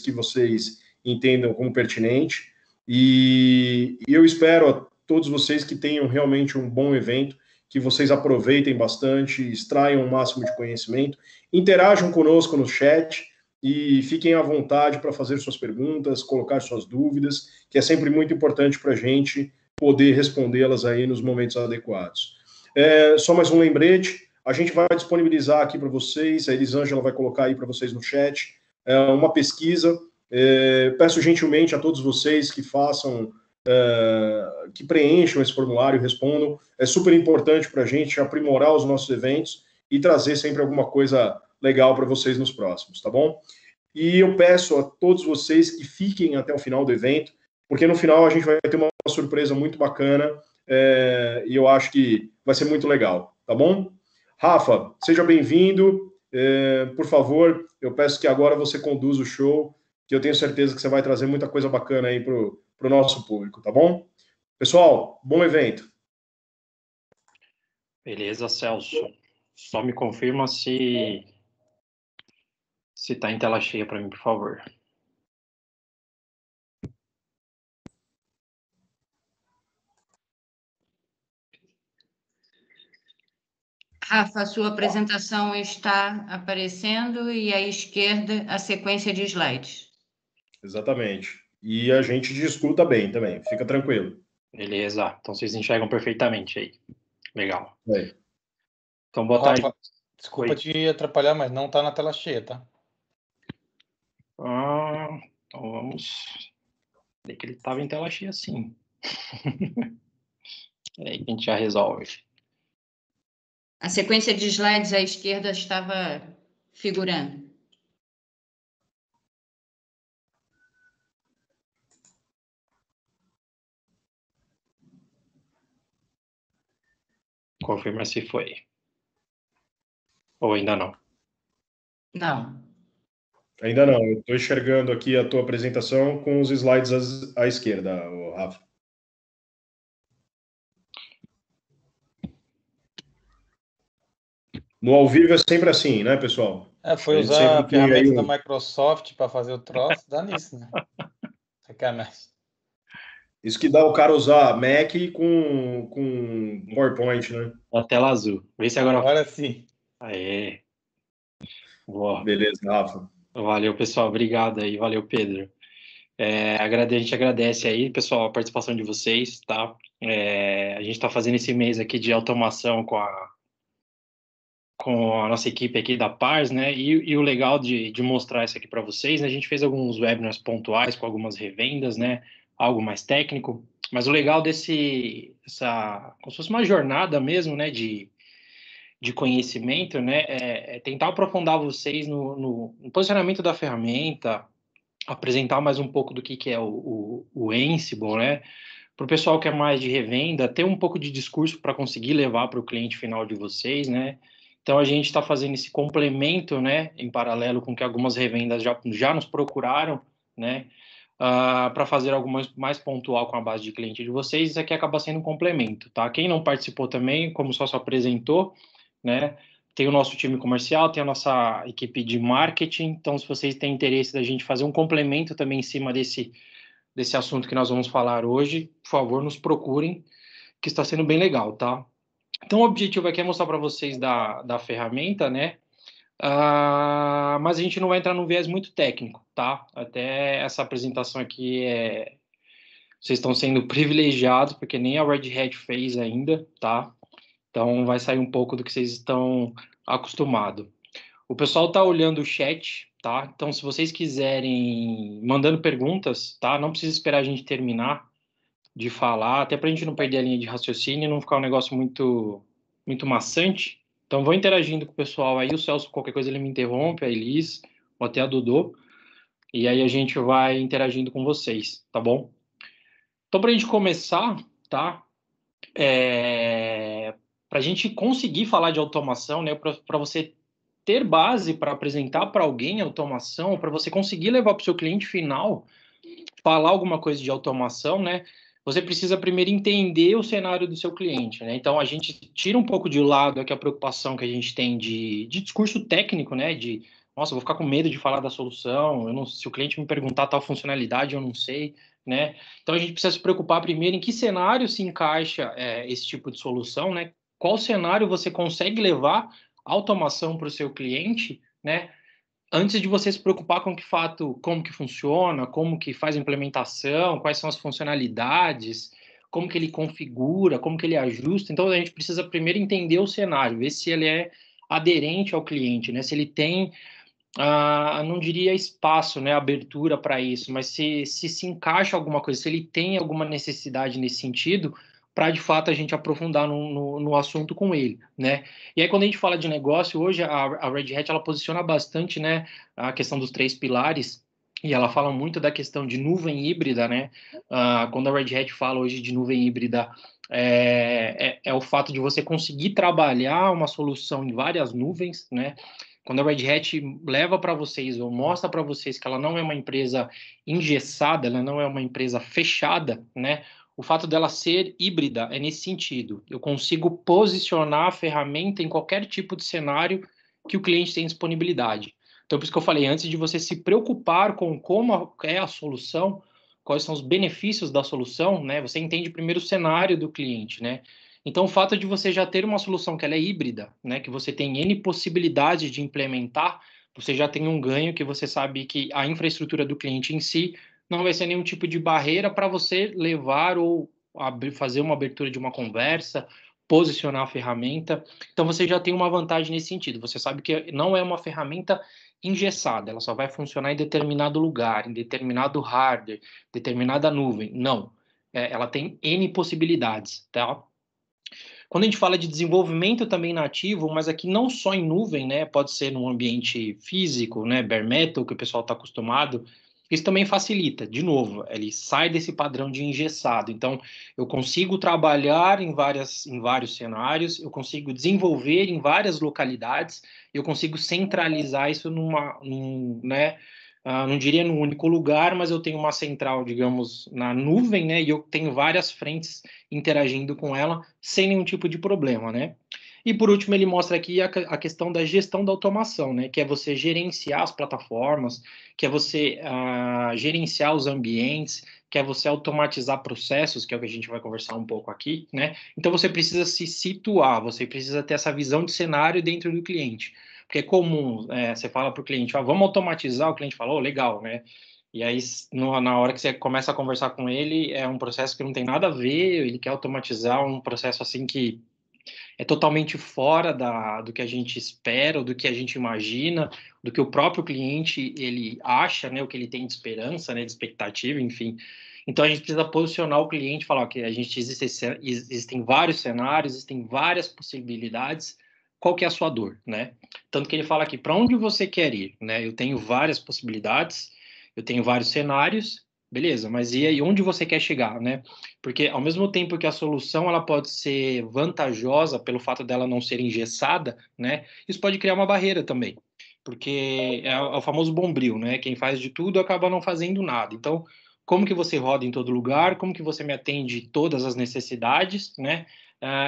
que vocês entendam como pertinente. E eu espero a todos vocês que tenham realmente um bom evento, que vocês aproveitem bastante, extraiam o máximo de conhecimento, interajam conosco no chat e fiquem à vontade para fazer suas perguntas, colocar suas dúvidas, que é sempre muito importante para a gente poder respondê-las aí nos momentos adequados. Só mais um lembrete, a gente vai disponibilizar aqui para vocês, a Elisângela vai colocar aí para vocês no chat, uma pesquisa. Peço gentilmente a todos vocês que façam, que preencham esse formulário, respondam. É super importante para a gente aprimorar os nossos eventos e trazer sempre alguma coisa legal para vocês nos próximos, tá bom? E eu peço a todos vocês que fiquem até o final do evento, porque no final a gente vai ter uma surpresa muito bacana, e eu acho que vai ser muito legal, tá bom? Rafa, seja bem-vindo. Por favor, eu peço que agora você conduza o show, que eu tenho certeza que você vai trazer muita coisa bacana aí para o nosso público, tá bom? Pessoal, bom evento. Beleza, Celso. Só me confirma se está em tela cheia para mim, por favor. Rafa, a sua apresentação está aparecendo e à esquerda a sequência de slides. Exatamente. E a gente discuta bem também, fica tranquilo. Beleza, então vocês enxergam perfeitamente aí. Legal. Então, boa tarde. Desculpa te atrapalhar, mas não está na tela cheia, tá? Então vamos... Falei que ele estava em tela cheia, sim. É aí que a gente já resolve. A sequência de slides à esquerda estava figurando. Confirma se foi. Ou ainda não? Não. Ainda não. Eu estou enxergando aqui a tua apresentação com os slides à esquerda, Rafa. No ao vivo é sempre assim, né, pessoal? Foi usar a ferramenta da Microsoft para fazer o troço, dá nisso, né? Sacanagem. Isso que dá o cara usar Mac com PowerPoint, né? A tela azul. Vê se agora... Agora sim. Aê. Boa. Beleza, Rafa. Valeu, pessoal. Obrigado aí. Valeu, Pedro. A gente agradece aí, pessoal, a participação de vocês, tá? A gente está fazendo esse mês aqui de automação com a nossa equipe aqui da Pars, né? E o legal de mostrar isso aqui para vocês, né? A gente fez alguns webinars pontuais com algumas revendas, né? Algo mais técnico. Mas o legal como se fosse uma jornada mesmo, né? De conhecimento, né? É tentar aprofundar vocês no posicionamento da ferramenta, apresentar mais um pouco do que é o Ansible, né? Para o pessoal que é mais de revenda, ter um pouco de discurso para conseguir levar para o cliente final de vocês, né? Então, a gente está fazendo esse complemento, né, em paralelo com que algumas revendas já nos procuraram, né, para fazer algumas mais pontual com a base de cliente de vocês. Isso aqui acaba sendo um complemento, tá? Quem não participou também, como só se apresentou, né, tem o nosso time comercial, tem a nossa equipe de marketing. Então, se vocês têm interesse da gente fazer um complemento também em cima desse assunto que nós vamos falar hoje, por favor, nos procurem, que está sendo bem legal, tá? Então, o objetivo aqui é mostrar para vocês da ferramenta, né? Mas a gente não vai entrar num viés muito técnico, tá? Até essa apresentação aqui vocês estão sendo privilegiados, porque nem a Red Hat fez ainda, tá? Então, vai sair um pouco do que vocês estão acostumados. O pessoal está olhando o chat, tá? Então, se vocês quiserem, mandando perguntas, tá? Não precisa esperar a gente terminar de falar, até para a gente não perder a linha de raciocínio e não ficar um negócio muito, muito maçante. Então, vou interagindo com o pessoal aí. O Celso, qualquer coisa, ele me interrompe, a Elis, ou até a Dodô. E aí a gente vai interagindo com vocês, tá bom? Então, para a gente começar, tá? Para a gente conseguir falar de automação, né? Para você ter base para apresentar para alguém automação, para você conseguir levar para o seu cliente final, falar alguma coisa de automação, né? Você precisa primeiro entender o cenário do seu cliente, né? Então, a gente tira um pouco de lado aqui a preocupação que a gente tem de discurso técnico, né? De nossa, eu vou ficar com medo de falar da solução, se o cliente me perguntar tal funcionalidade, eu não sei, né? Então, a gente precisa se preocupar primeiro em que cenário se encaixa esse tipo de solução, né? Qual cenário você consegue levar automação para o seu cliente, né? Antes de você se preocupar com que fato, como que funciona, como que faz a implementação, quais são as funcionalidades, como que ele configura, como que ele ajusta. Então, a gente precisa primeiro entender o cenário, ver se ele é aderente ao cliente, né? Se ele tem, não diria espaço, né, abertura para isso, mas se encaixa alguma coisa, se ele tem alguma necessidade nesse sentido, para de fato a gente aprofundar no assunto com ele, né? E aí quando a gente fala de negócio, hoje a Red Hat ela posiciona bastante, né, a questão dos 3 pilares, e ela fala muito da questão de nuvem híbrida, né? Quando a Red Hat fala hoje de nuvem híbrida, é o fato de você conseguir trabalhar uma solução em várias nuvens, né? Quando a Red Hat leva para vocês ou mostra para vocês que ela não é uma empresa engessada, ela não é uma empresa fechada, né? O fato dela ser híbrida é nesse sentido. Eu consigo posicionar a ferramenta em qualquer tipo de cenário que o cliente tem disponibilidade. Então, por isso que eu falei, antes de você se preocupar com como é a solução, quais são os benefícios da solução, né? Você entende primeiro o cenário do cliente, né? Então, o fato de você já ter uma solução que ela é híbrida, né, que você tem N possibilidades de implementar, você já tem um ganho que você sabe que a infraestrutura do cliente em si não vai ser nenhum tipo de barreira para você levar ou fazer uma abertura de uma conversa, posicionar a ferramenta. Então, você já tem uma vantagem nesse sentido. Você sabe que não é uma ferramenta engessada, ela só vai funcionar em determinado lugar, em determinado hardware, determinada nuvem. Não. Ela tem N possibilidades, tá? Quando a gente fala de desenvolvimento também nativo, mas aqui não só em nuvem, né? Pode ser num ambiente físico, né? Bare metal, que o pessoal está acostumado. Isso também facilita. De novo, ele sai desse padrão de engessado. Então, eu consigo trabalhar em vários cenários, eu consigo desenvolver em várias localidades, eu consigo centralizar isso né? Não diria num único lugar, mas eu tenho uma central, digamos, na nuvem, né? E eu tenho várias frentes interagindo com ela sem nenhum tipo de problema, né? E por último, ele mostra aqui a questão da gestão da automação, né? Que é você gerenciar as plataformas, que é você gerenciar os ambientes, que é você automatizar processos, que é o que a gente vai conversar um pouco aqui, né? Então você precisa se situar, você precisa ter essa visão de cenário dentro do cliente. Porque é comum, você fala para o cliente, vamos automatizar, o cliente fala, legal, né? E aí, na hora que você começa a conversar com ele, é um processo que não tem nada a ver, ele quer automatizar um processo assim que é totalmente fora do que a gente espera, ou do que a gente imagina, do que o próprio cliente ele acha, né, o que ele tem de esperança, né, de expectativa, enfim. Então a gente precisa posicionar o cliente, falar que existem vários cenários, existem várias possibilidades. Qual que é a sua dor, né? Tanto que ele fala aqui, para onde você quer ir, né? Eu tenho várias possibilidades, eu tenho vários cenários, beleza, mas e aí onde você quer chegar, né? Porque ao mesmo tempo que a solução ela pode ser vantajosa pelo fato dela não ser engessada, né? Isso pode criar uma barreira também, porque é o famoso bombril, né? Quem faz de tudo acaba não fazendo nada. Então, como que você roda em todo lugar? Como que você me atende todas as necessidades, né?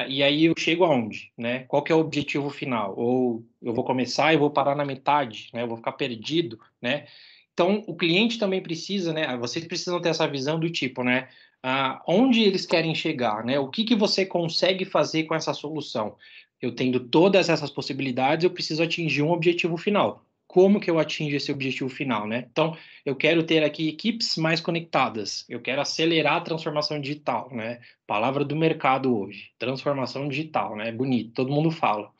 E aí eu chego aonde, né? Qual que é o objetivo final? Ou eu vou começar e vou parar na metade, né? Eu vou ficar perdido, né? Então, o cliente também precisa, né? Vocês precisam ter essa visão do tipo, né? Onde eles querem chegar, né? O que você consegue fazer com essa solução? Eu tendo todas essas possibilidades, eu preciso atingir um objetivo final. Como que eu atingo esse objetivo final, né? Então, eu quero ter aqui equipes mais conectadas. Eu quero acelerar a transformação digital, né? Palavra do mercado hoje, transformação digital, né? Bonito, todo mundo fala.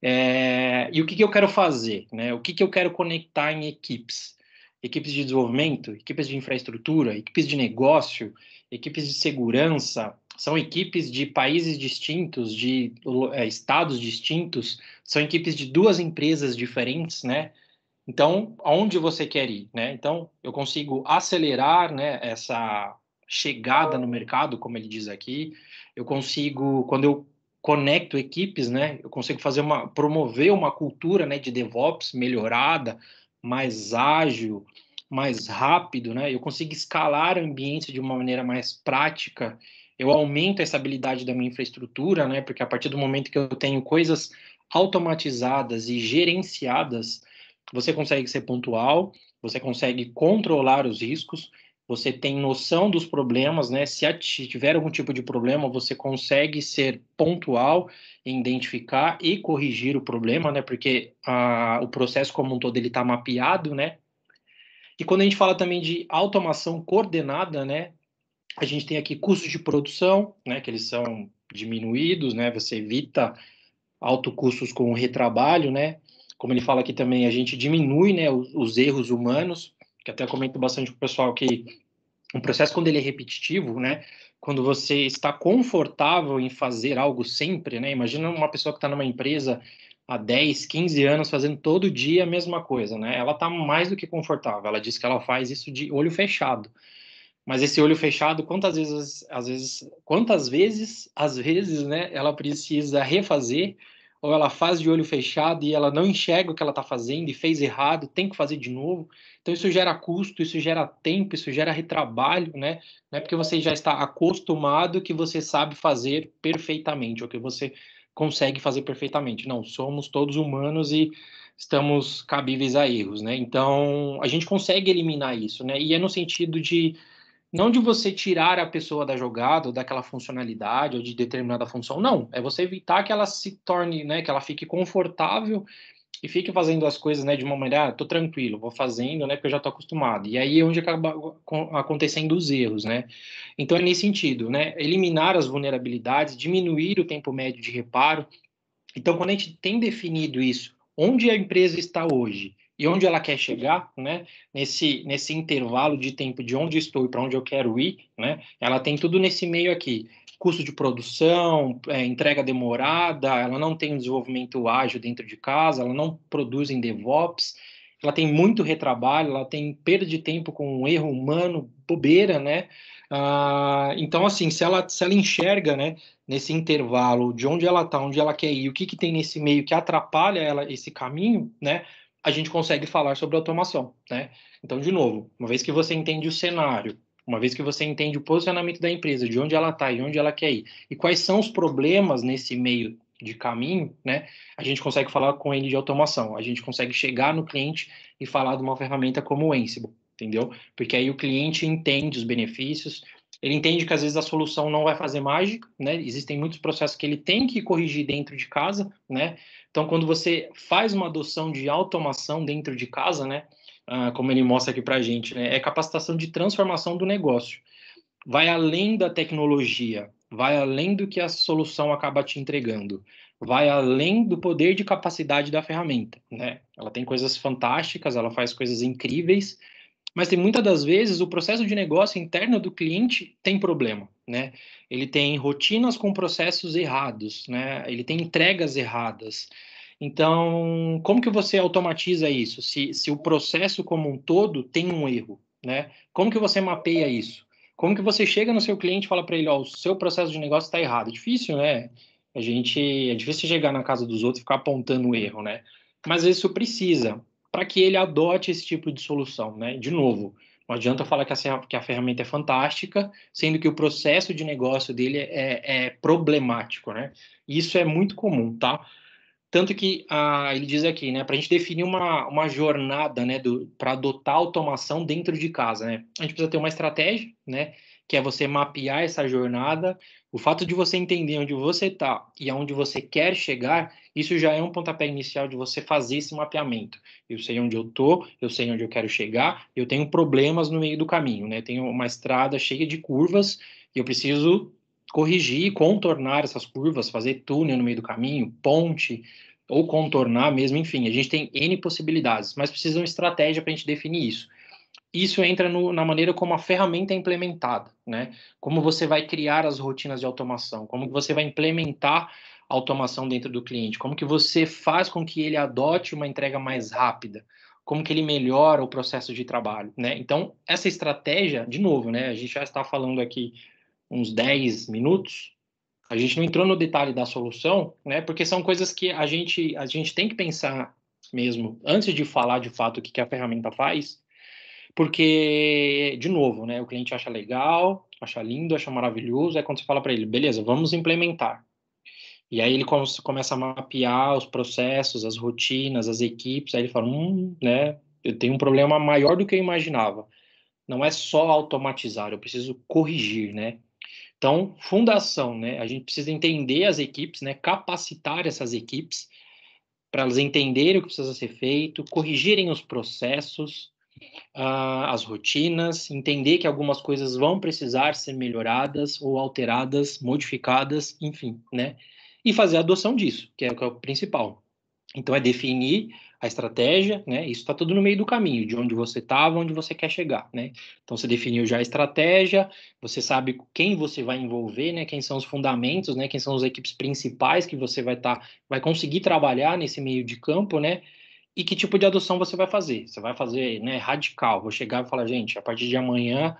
E o que eu quero fazer, né? O que eu quero conectar em equipes? Equipes de desenvolvimento, equipes de infraestrutura, equipes de negócio, equipes de segurança, são equipes de países distintos, de estados distintos, são equipes de duas empresas diferentes, né? Então, aonde você quer ir, né? Então, eu consigo acelerar, né, essa chegada no mercado, como ele diz aqui. Eu consigo, quando eu conecto equipes, né, eu consigo promover uma cultura, né, de DevOps melhorada, mais ágil, mais rápido, né? Eu consigo escalar o ambiente de uma maneira mais prática. Eu aumento a estabilidade da minha infraestrutura, né? Porque a partir do momento que eu tenho coisas automatizadas e gerenciadas, você consegue ser pontual, você consegue controlar os riscos, você tem noção dos problemas, né? Se tiver algum tipo de problema, você consegue ser pontual em identificar e corrigir o problema, né? Porque o processo como um todo ele está mapeado, né? E quando a gente fala também de automação coordenada, né? A gente tem aqui custos de produção, né? Que eles são diminuídos, né? Você evita alto custos com o retrabalho, né? Como ele fala aqui também, a gente diminui, né, os erros humanos, que até comento bastante com o pessoal que um processo, quando ele é repetitivo, né, quando você está confortável em fazer algo sempre, né, imagina uma pessoa que está numa empresa há 10, 15 anos fazendo todo dia a mesma coisa, né, ela está mais do que confortável, ela diz que ela faz isso de olho fechado, mas esse olho fechado, às vezes, né, ela precisa refazer, ou ela faz de olho fechado e ela não enxerga o que ela está fazendo e fez errado, tem que fazer de novo. Então isso gera custo, isso gera tempo, isso gera retrabalho, né? Não é porque você já está acostumado que você sabe fazer perfeitamente, ou que você consegue fazer perfeitamente. Não, somos todos humanos e estamos cabíveis a erros, né? Então a gente consegue eliminar isso, né? E é no sentido de não de você tirar a pessoa da jogada, ou daquela funcionalidade, ou de determinada função, não. É você evitar que ela se torne, né, que ela fique confortável e fique fazendo as coisas, né, de uma maneira, tô tranquilo, vou fazendo, né, porque eu já tô acostumado. E aí é onde acaba acontecendo os erros, né? Então é nesse sentido, né, eliminar as vulnerabilidades, diminuir o tempo médio de reparo. Então, quando a gente tem definido isso, onde a empresa está hoje e onde ela quer chegar, né, nesse intervalo de tempo de onde estou e para onde eu quero ir, né, ela tem tudo nesse meio aqui. Custo de produção, entrega demorada, ela não tem um desenvolvimento ágil dentro de casa, ela não produz em DevOps, ela tem muito retrabalho, ela tem perda de tempo com um erro humano, bobeira, né? Então, assim, se ela enxerga, né, nesse intervalo de onde ela está, onde ela quer ir, o que tem nesse meio que atrapalha ela esse caminho, né? A gente consegue falar sobre automação, né? Então, de novo, uma vez que você entende o cenário, uma vez que você entende o posicionamento da empresa, de onde ela está e onde ela quer ir, e quais são os problemas nesse meio de caminho, né? A gente consegue falar com ele de automação, a gente consegue chegar no cliente e falar de uma ferramenta como o Ansible, entendeu? Porque aí o cliente entende os benefícios, ele entende que às vezes a solução não vai fazer mágica, né? Existem muitos processos que ele tem que corrigir dentro de casa, né? Então, quando você faz uma adoção de automação dentro de casa, né? Como ele mostra aqui para a gente, né? É capacitação de transformação do negócio. Vai além da tecnologia, vai além do que a solução acaba te entregando, vai além do poder de capacidade da ferramenta, né? Ela tem coisas fantásticas, ela faz coisas incríveis, mas tem muitas das vezes o processo de negócio interno do cliente tem problema, né? Ele tem rotinas com processos errados, né? Ele tem entregas erradas. Então, como que você automatiza isso? Se o processo como um todo tem um erro, né? Como que você mapeia isso? Como que você chega no seu cliente e fala para ele, ó, o seu processo de negócio está errado? É difícil, né? É difícil chegar na casa dos outros e ficar apontando o erro, né? Mas isso precisa para que ele adote esse tipo de solução, né? De novo, não adianta falar que a ferramenta é fantástica, sendo que o processo de negócio dele é problemático, né? Isso é muito comum, tá? Tanto que ele diz aqui, né, para a gente definir uma jornada, né, para adotar automação dentro de casa, né? A gente precisa ter uma estratégia, né, que é você mapear essa jornada. O fato de você entender onde você está e aonde você quer chegar, isso já é um pontapé inicial de você fazer esse mapeamento. Eu sei onde eu estou, eu sei onde eu quero chegar, eu tenho problemas no meio do caminho, né? Tenho uma estrada cheia de curvas e eu preciso corrigir, contornar essas curvas, fazer túnel no meio do caminho, ponte, ou contornar mesmo, enfim, a gente tem N possibilidades, mas precisa de uma estratégia para a gente definir isso. Isso entra na maneira como a ferramenta é implementada, né? Como você vai criar as rotinas de automação, como você vai implementar a automação dentro do cliente, como que você faz com que ele adote uma entrega mais rápida, como que ele melhora o processo de trabalho, né? Então, essa estratégia, de novo, né? A gente já está falando aqui uns 10 minutos, a gente não entrou no detalhe da solução, né? Porque são coisas que a gente tem que pensar mesmo antes de falar de fato o que a ferramenta faz, porque, de novo, né? O cliente acha legal, acha lindo, acha maravilhoso, é quando você fala para ele, beleza, vamos implementar. E aí ele começa a mapear os processos, as rotinas, as equipes, aí ele fala, né, eu tenho um problema maior do que eu imaginava. Não é só automatizar, eu preciso corrigir, né? Então, fundação, né? A gente precisa entender as equipes, né? Capacitar essas equipes para elas entenderem o que precisa ser feito, corrigirem os processos, as rotinas, entender que algumas coisas vão precisar ser melhoradas ou alteradas, modificadas, enfim, né? E fazer a adoção disso, que é o principal. Então, é definir a estratégia, né? Isso está tudo no meio do caminho, de onde você estava, onde você quer chegar, né? Então, você definiu já a estratégia, você sabe quem você vai envolver, né? Quem são os fundamentos, né? Quem são as equipes principais que você vai conseguir trabalhar nesse meio de campo, né? E que tipo de adoção você vai fazer? Você vai fazer, né, radical. Vou chegar e falar, gente, a partir de amanhã,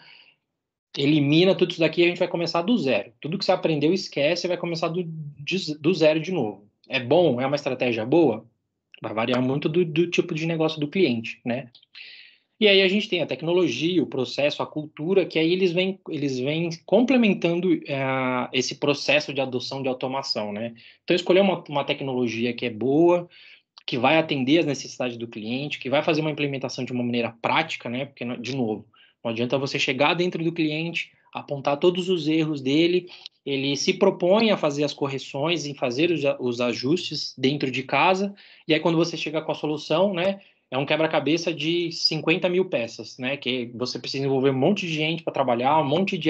elimina tudo isso daqui e a gente vai começar do zero. Tudo que você aprendeu, esquece e vai começar do zero de novo. É bom? É uma estratégia boa? Vai variar muito do tipo de negócio do cliente, né? E aí a gente tem a tecnologia, o processo, a cultura, que aí eles vêm complementando esse processo de adoção de automação, né? Então, escolher uma tecnologia que é boa, que vai atender às necessidades do cliente, que vai fazer uma implementação de uma maneira prática, né? Porque, de novo, não adianta você chegar dentro do cliente, apontar todos os erros dele, ele se propõe a fazer as correções, em fazer os ajustes dentro de casa, e aí quando você chega com a solução, né? É um quebra-cabeça de 50 mil peças, né? Que você precisa envolver um monte de gente para trabalhar, um monte de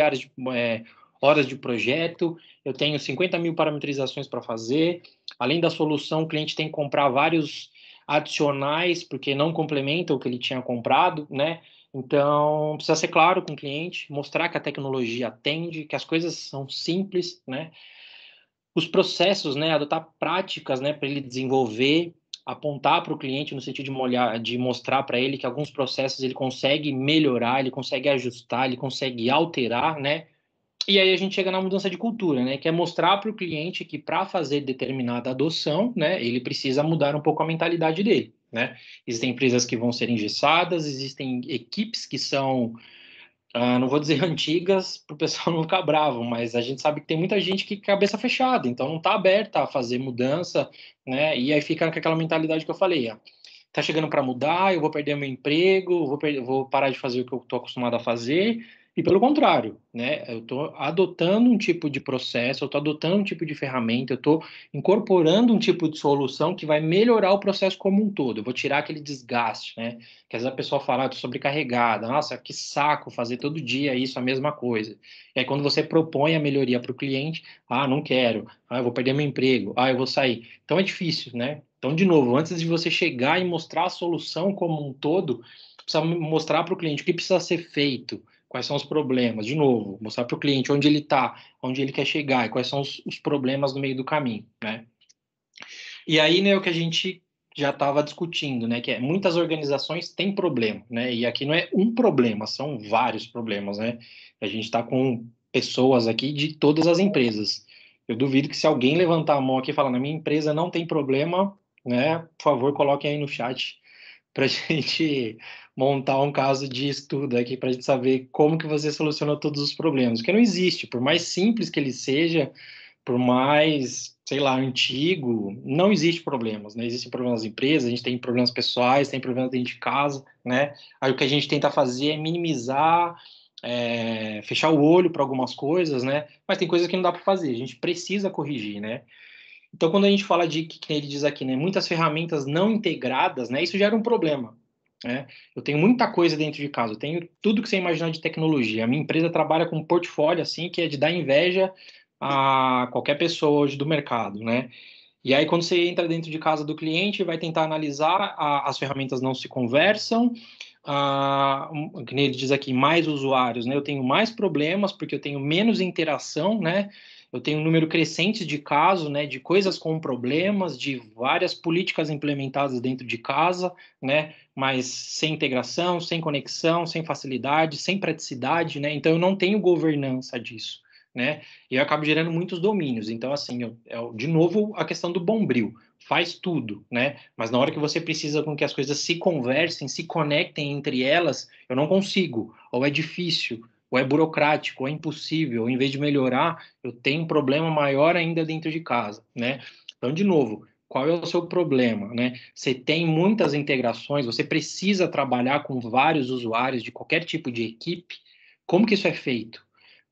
horas de projeto. Eu tenho 50 mil parametrizações para fazer. Além da solução, o cliente tem que comprar vários adicionais, porque não complementa o que ele tinha comprado, né? Então, precisa ser claro com o cliente, mostrar que a tecnologia atende, que as coisas são simples, né? Os processos, né? Adotar práticas, né? Para ele desenvolver, apontar para o cliente no sentido de mostrar para ele que alguns processos ele consegue melhorar, ele consegue ajustar, ele consegue alterar, né? E aí a gente chega na mudança de cultura, né? Que é mostrar para o cliente que para fazer determinada adoção, né, ele precisa mudar um pouco a mentalidade dele, né? Existem empresas que vão ser engessadas, existem equipes que são, não vou dizer antigas, para o pessoal não ficar bravo, mas a gente sabe que tem muita gente que cabeça fechada, então não está aberta a fazer mudança, né? E aí fica com aquela mentalidade que eu falei, ó. Tá chegando para mudar, eu vou perder meu emprego, vou parar de fazer o que eu estou acostumado a fazer, e pelo contrário, né? Eu estou adotando um tipo de processo, eu estou adotando um tipo de ferramenta, eu estou incorporando um tipo de solução que vai melhorar o processo como um todo. Eu vou tirar aquele desgaste, né? Que às vezes a pessoa fala, estou sobrecarregada, nossa, que saco fazer todo dia isso, a mesma coisa. E aí quando você propõe a melhoria para o cliente, não quero, eu vou perder meu emprego, eu vou sair. Então é difícil, né? Então, de novo, antes de você chegar e mostrar a solução como um todo, precisa mostrar para o cliente o que precisa ser feito, quais são os problemas. De novo, mostrar para o cliente onde ele está, onde ele quer chegar e quais são os problemas no meio do caminho, né? E aí, né, o que a gente já estava discutindo, né, que muitas organizações têm problema, né? E aqui não é um problema, são vários problemas, né? A gente está com pessoas aqui de todas as empresas. Eu duvido que se alguém levantar a mão aqui e falar, na minha empresa não tem problema, né? Por favor, coloquem aí no chat para a gente montar um caso de estudo aqui para a gente saber como que você solucionou todos os problemas. Porque não existe, por mais simples que ele seja, por mais, sei lá, antigo, não existe problemas, né? Existem problemas nas empresas, a gente tem problemas pessoais, tem problemas dentro de casa, né? Aí o que a gente tenta fazer é minimizar, fechar o olho para algumas coisas, né? Mas tem coisas que não dá para fazer, a gente precisa corrigir, né? Então, quando a gente fala de, que ele diz aqui, né, muitas ferramentas não integradas, né, isso gera um problema. Né? Eu tenho muita coisa dentro de casa, eu tenho tudo que você imaginar de tecnologia. A minha empresa trabalha com um portfólio assim que é de dar inveja a qualquer pessoa hoje do mercado, né? E aí, quando você entra dentro de casa do cliente, vai tentar analisar, as ferramentas não se conversam, que nem ele diz aqui, mais usuários, né? Eu tenho mais problemas porque eu tenho menos interação, né? Eu tenho um número crescente de casos, né? De coisas com problemas, de várias políticas implementadas dentro de casa, né? Mas sem integração, sem conexão, sem facilidade, sem praticidade, né? Então, eu não tenho governança disso, né? E eu acabo gerando muitos domínios. Então, assim, de novo, a questão do bombril. Faz tudo, né? Mas na hora que você precisa com que as coisas se conversem, se conectem entre elas, eu não consigo, ou é difícil, ou é burocrático, ou é impossível, ou em vez de melhorar, eu tenho um problema maior ainda dentro de casa, né? Então, de novo, qual é o seu problema, né? Você tem muitas integrações, você precisa trabalhar com vários usuários de qualquer tipo de equipe. Como que isso é feito?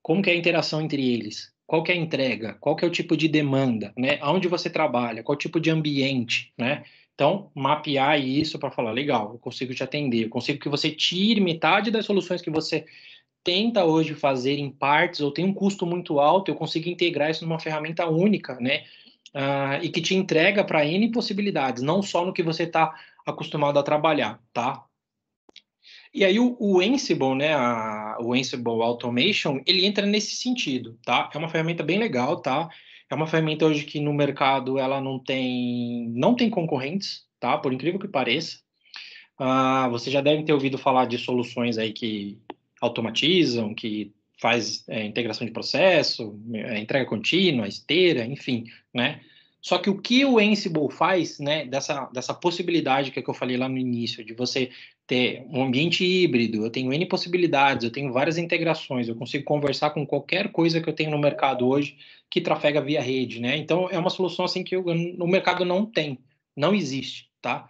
Como que é a interação entre eles? Qual que é a entrega? Qual que é o tipo de demanda, né? Aonde você trabalha? Qual tipo de ambiente, né? Então, mapear isso para falar, legal, eu consigo te atender, eu consigo que você tire metade das soluções que você tenta hoje fazer em partes ou tem um custo muito alto, eu consigo integrar isso numa ferramenta única, né? E que te entrega para N possibilidades, não só no que você está acostumado a trabalhar, tá? E aí o Ansible, né, o Ansible Automation, ele entra nesse sentido, tá? É uma ferramenta bem legal, tá? É uma ferramenta hoje que no mercado ela não tem concorrentes, tá? Por incrível que pareça. Você já deve ter ouvido falar de soluções aí que automatizam, que faz integração de processo, entrega contínua, esteira, enfim, né? Só que o que o Ansible faz, né, dessa possibilidade que eu falei lá no início, de você ter um ambiente híbrido, eu tenho N possibilidades, eu tenho várias integrações, eu consigo conversar com qualquer coisa que eu tenho no mercado hoje que trafega via rede, né? Então, é uma solução assim que no mercado não tem, não existe, tá?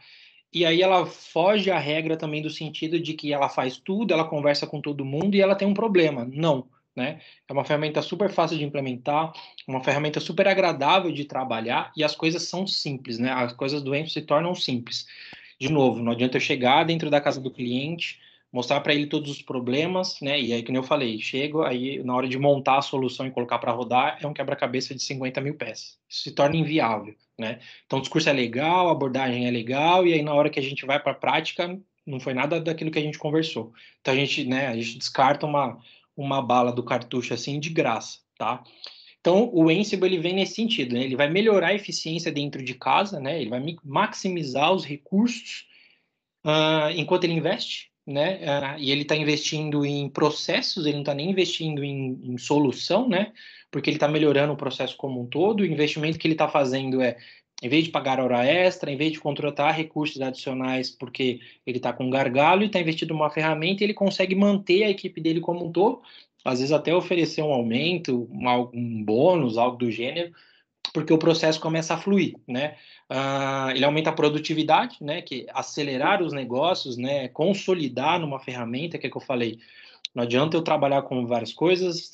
E aí ela foge à regra também do sentido de que ela faz tudo, ela conversa com todo mundo e ela tem um problema. Não, né? É uma ferramenta super fácil de implementar, uma ferramenta super agradável de trabalhar e as coisas são simples, né? As coisas do Enso se tornam simples. De novo, não adianta eu chegar dentro da casa do cliente, mostrar para ele todos os problemas, né? E aí, como eu falei, chego, aí na hora de montar a solução e colocar para rodar, é um quebra-cabeça de 50 mil peças. Isso se torna inviável, né? Então, o discurso é legal, a abordagem é legal, e aí na hora que a gente vai para a prática, não foi nada daquilo que a gente conversou. Então, a gente descarta uma bala do cartucho assim de graça, tá? Então, o Ansible ele vem nesse sentido, né? Ele vai melhorar a eficiência dentro de casa, né? Ele vai maximizar os recursos enquanto ele investe, né? E ele está investindo em processos, ele não está nem investindo em solução, né? Porque ele está melhorando o processo como um todo. O investimento que ele está fazendo é, em vez de pagar hora extra, em vez de contratar recursos adicionais, porque ele está com gargalo e está investindo numa ferramenta, ele consegue manter a equipe dele como um todo, às vezes até oferecer um aumento, um bônus, algo do gênero, porque o processo começa a fluir, né? Ele aumenta a produtividade, né? Que acelerar os negócios, né? Consolidar numa ferramenta, que é que eu falei. Não adianta eu trabalhar com várias coisas,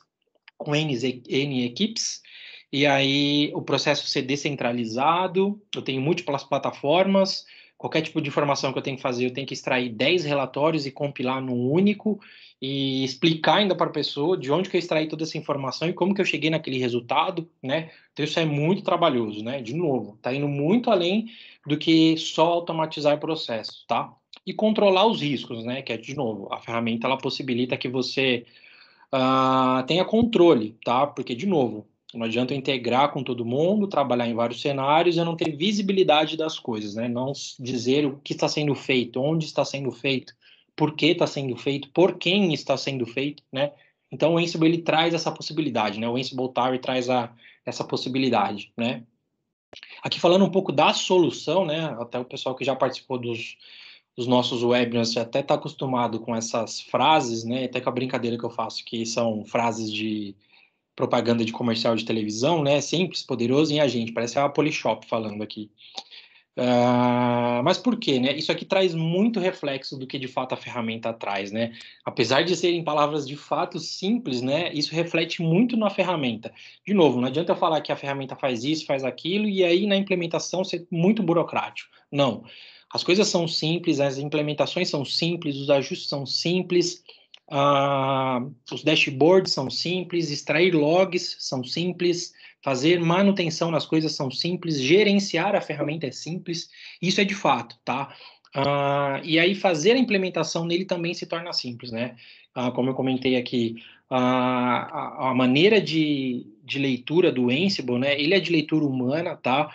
com N equipes, e aí o processo ser descentralizado, eu tenho múltiplas plataformas, qualquer tipo de informação que eu tenho que fazer, eu tenho que extrair 10 relatórios e compilar num único, e explicar ainda para a pessoa de onde que eu extraí toda essa informação e como que eu cheguei naquele resultado, né? Então isso é muito trabalhoso, né? De novo, tá indo muito além do que só automatizar o processo, tá? E controlar os riscos, né? Que é, de novo, a ferramenta ela possibilita que você tenha controle, tá? Porque, de novo, não adianta eu integrar com todo mundo, trabalhar em vários cenários e não ter visibilidade das coisas, né? Não dizer o que está sendo feito, onde está sendo feito, por que está sendo feito, por quem está sendo feito, né? Então, o Ansible, ele traz essa possibilidade, né? O Ansible Tower traz essa possibilidade, né? Aqui falando um pouco da solução, né? Até o pessoal que já participou dos nossos webinars já até está acostumado com essas frases, né? Até com a brincadeira que eu faço, que são frases de propaganda de comercial de televisão, né? Simples, poderoso e agente. Parece a Polishop falando aqui. Mas por quê, né? Isso aqui traz muito reflexo do que de fato a ferramenta traz, né? Apesar de serem palavras de fato simples, né? Isso reflete muito na ferramenta. De novo, não adianta eu falar que a ferramenta faz isso, faz aquilo, e aí na implementação ser muito burocrático. Não. As coisas são simples, as implementações são simples, os ajustes são simples, os dashboards são simples, extrair logs são simples, fazer manutenção nas coisas são simples, gerenciar a ferramenta é simples, isso é de fato, tá? E aí fazer a implementação nele também se torna simples, né? Como eu comentei aqui, a maneira de leitura do Ansible, né? Ele é de leitura humana, tá?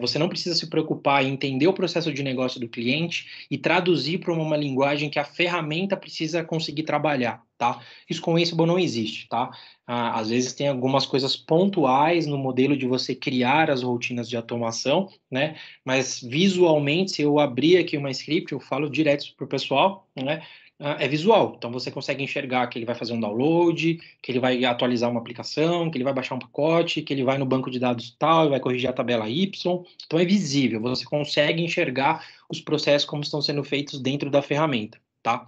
Você não precisa se preocupar em entender o processo de negócio do cliente e traduzir para uma linguagem que a ferramenta precisa conseguir trabalhar, tá? Isso com o Ansible não existe, tá? Às vezes tem algumas coisas pontuais no modelo de você criar as rotinas de automação, né? Mas visualmente, se eu abrir aqui uma script, eu falo direto para o pessoal, né? É visual, então você consegue enxergar que ele vai fazer um download, que ele vai atualizar uma aplicação, que ele vai baixar um pacote, que ele vai no banco de dados tal, e vai corrigir a tabela Y, então é visível, você consegue enxergar os processos como estão sendo feitos dentro da ferramenta, tá?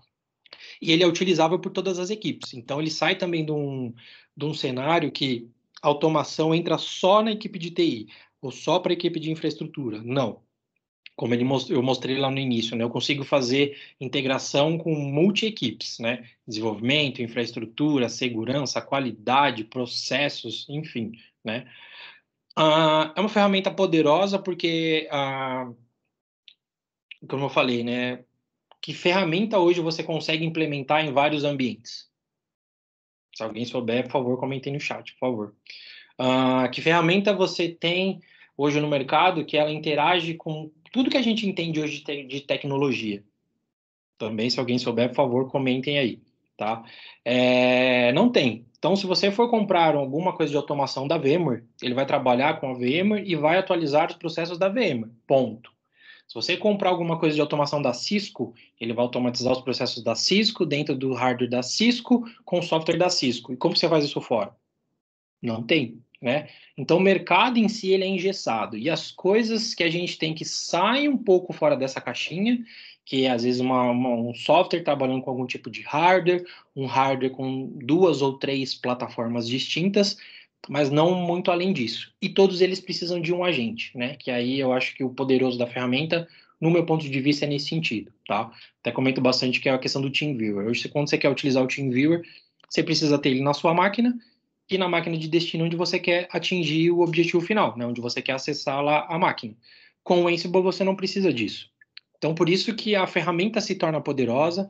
E ele é utilizável por todas as equipes. Então, ele sai também de um cenário que a automação entra só na equipe de TI, ou só para a equipe de infraestrutura. Não. Como eu mostrei lá no início, né? Eu consigo fazer integração com multi-equipes, né? Desenvolvimento, infraestrutura, segurança, qualidade, processos, enfim, né? É uma ferramenta poderosa porque, como eu falei, né? Que ferramenta hoje você consegue implementar em vários ambientes? Se alguém souber, por favor, comentem no chat, por favor. Que ferramenta você tem hoje no mercado que ela interage com tudo que a gente entende hoje de tecnologia? Também, se alguém souber, por favor, comentem aí, tá? Não tem. Então, se você for comprar alguma coisa de automação da VMware, ele vai trabalhar com a VMware e vai atualizar os processos da VMware, ponto. Se você comprar alguma coisa de automação da Cisco, ele vai automatizar os processos da Cisco dentro do hardware da Cisco com o software da Cisco. E como você faz isso fora? Não tem, né? Então o mercado em si ele é engessado e as coisas que a gente tem que saem um pouco fora dessa caixinha, que é às vezes um software trabalhando com algum tipo de hardware, um hardware com 2 ou 3 plataformas distintas, mas não muito além disso. E todos eles precisam de um agente, né? Que aí eu acho que o poderoso da ferramenta, no meu ponto de vista, é nesse sentido, tá? Até comento bastante que é a questão do TeamViewer. Hoje, quando você quer utilizar o TeamViewer, você precisa ter ele na sua máquina e na máquina de destino onde você quer atingir o objetivo final, né? Onde você quer acessar lá a máquina. Com o Ansible você não precisa disso. Então, por isso que a ferramenta se torna poderosa,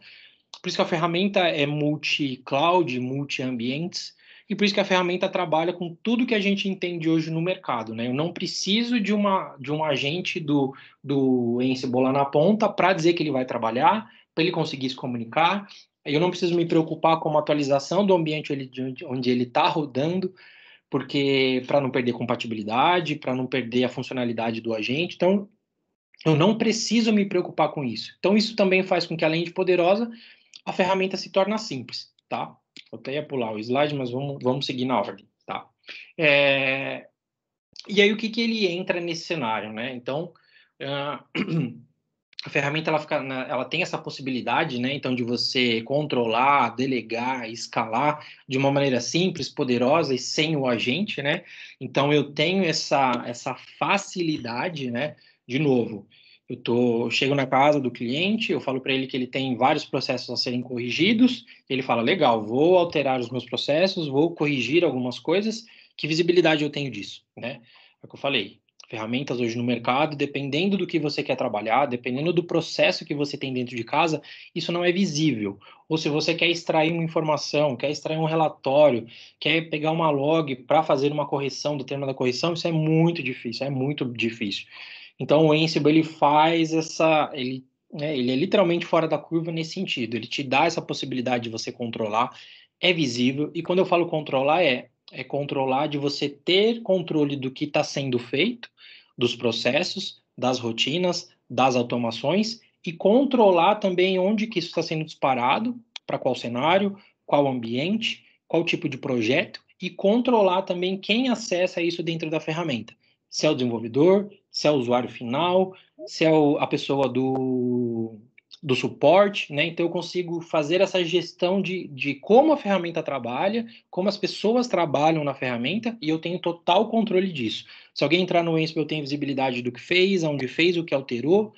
por isso que a ferramenta é multi-cloud, multi-ambientes, e por isso que a ferramenta trabalha com tudo que a gente entende hoje no mercado, né? Eu não preciso de um agente do Ansible lá na ponta para dizer que ele vai trabalhar, para ele conseguir se comunicar. Eu não preciso me preocupar com a atualização do ambiente onde ele está rodando, porque para não perder compatibilidade, para não perder a funcionalidade do agente. Então, eu não preciso me preocupar com isso. Então, isso também faz com que, além de poderosa, a ferramenta se torna simples, tá? Eu até ia pular o slide, mas vamos seguir na ordem, tá? E aí, o que ele entra nesse cenário, né? Então, a ferramenta ela tem essa possibilidade, né? Então, de você controlar, delegar, escalar de uma maneira simples, poderosa e sem o agente, né? Então, eu tenho essa facilidade, né? De novo, eu chego na casa do cliente, eu falo para ele que ele tem vários processos a serem corrigidos, ele fala, legal, vou alterar os meus processos, vou corrigir algumas coisas, que visibilidade eu tenho disso, né? É o que eu falei. Ferramentas hoje no mercado, dependendo do que você quer trabalhar, dependendo do processo que você tem dentro de casa, isso não é visível. Ou se você quer extrair uma informação, quer extrair um relatório, quer pegar uma log para fazer uma correção, determinada correção, isso é muito difícil, é muito difícil. Então o Ansible ele faz ele é literalmente fora da curva nesse sentido. Ele te dá essa possibilidade de você controlar, é visível, e quando eu falo controlar, é controlar de você ter controle do que está sendo feito, dos processos, das rotinas, das automações, e controlar também onde que isso está sendo disparado, para qual cenário, qual ambiente, qual tipo de projeto, e controlar também quem acessa isso dentro da ferramenta. Se é o desenvolvedor, se é o usuário final, se é a pessoa do suporte, né? Então eu consigo fazer essa gestão de como a ferramenta trabalha, como as pessoas trabalham na ferramenta, e eu tenho total controle disso. Se alguém entrar no Ansible, eu tenho visibilidade do que fez, aonde fez, o que alterou.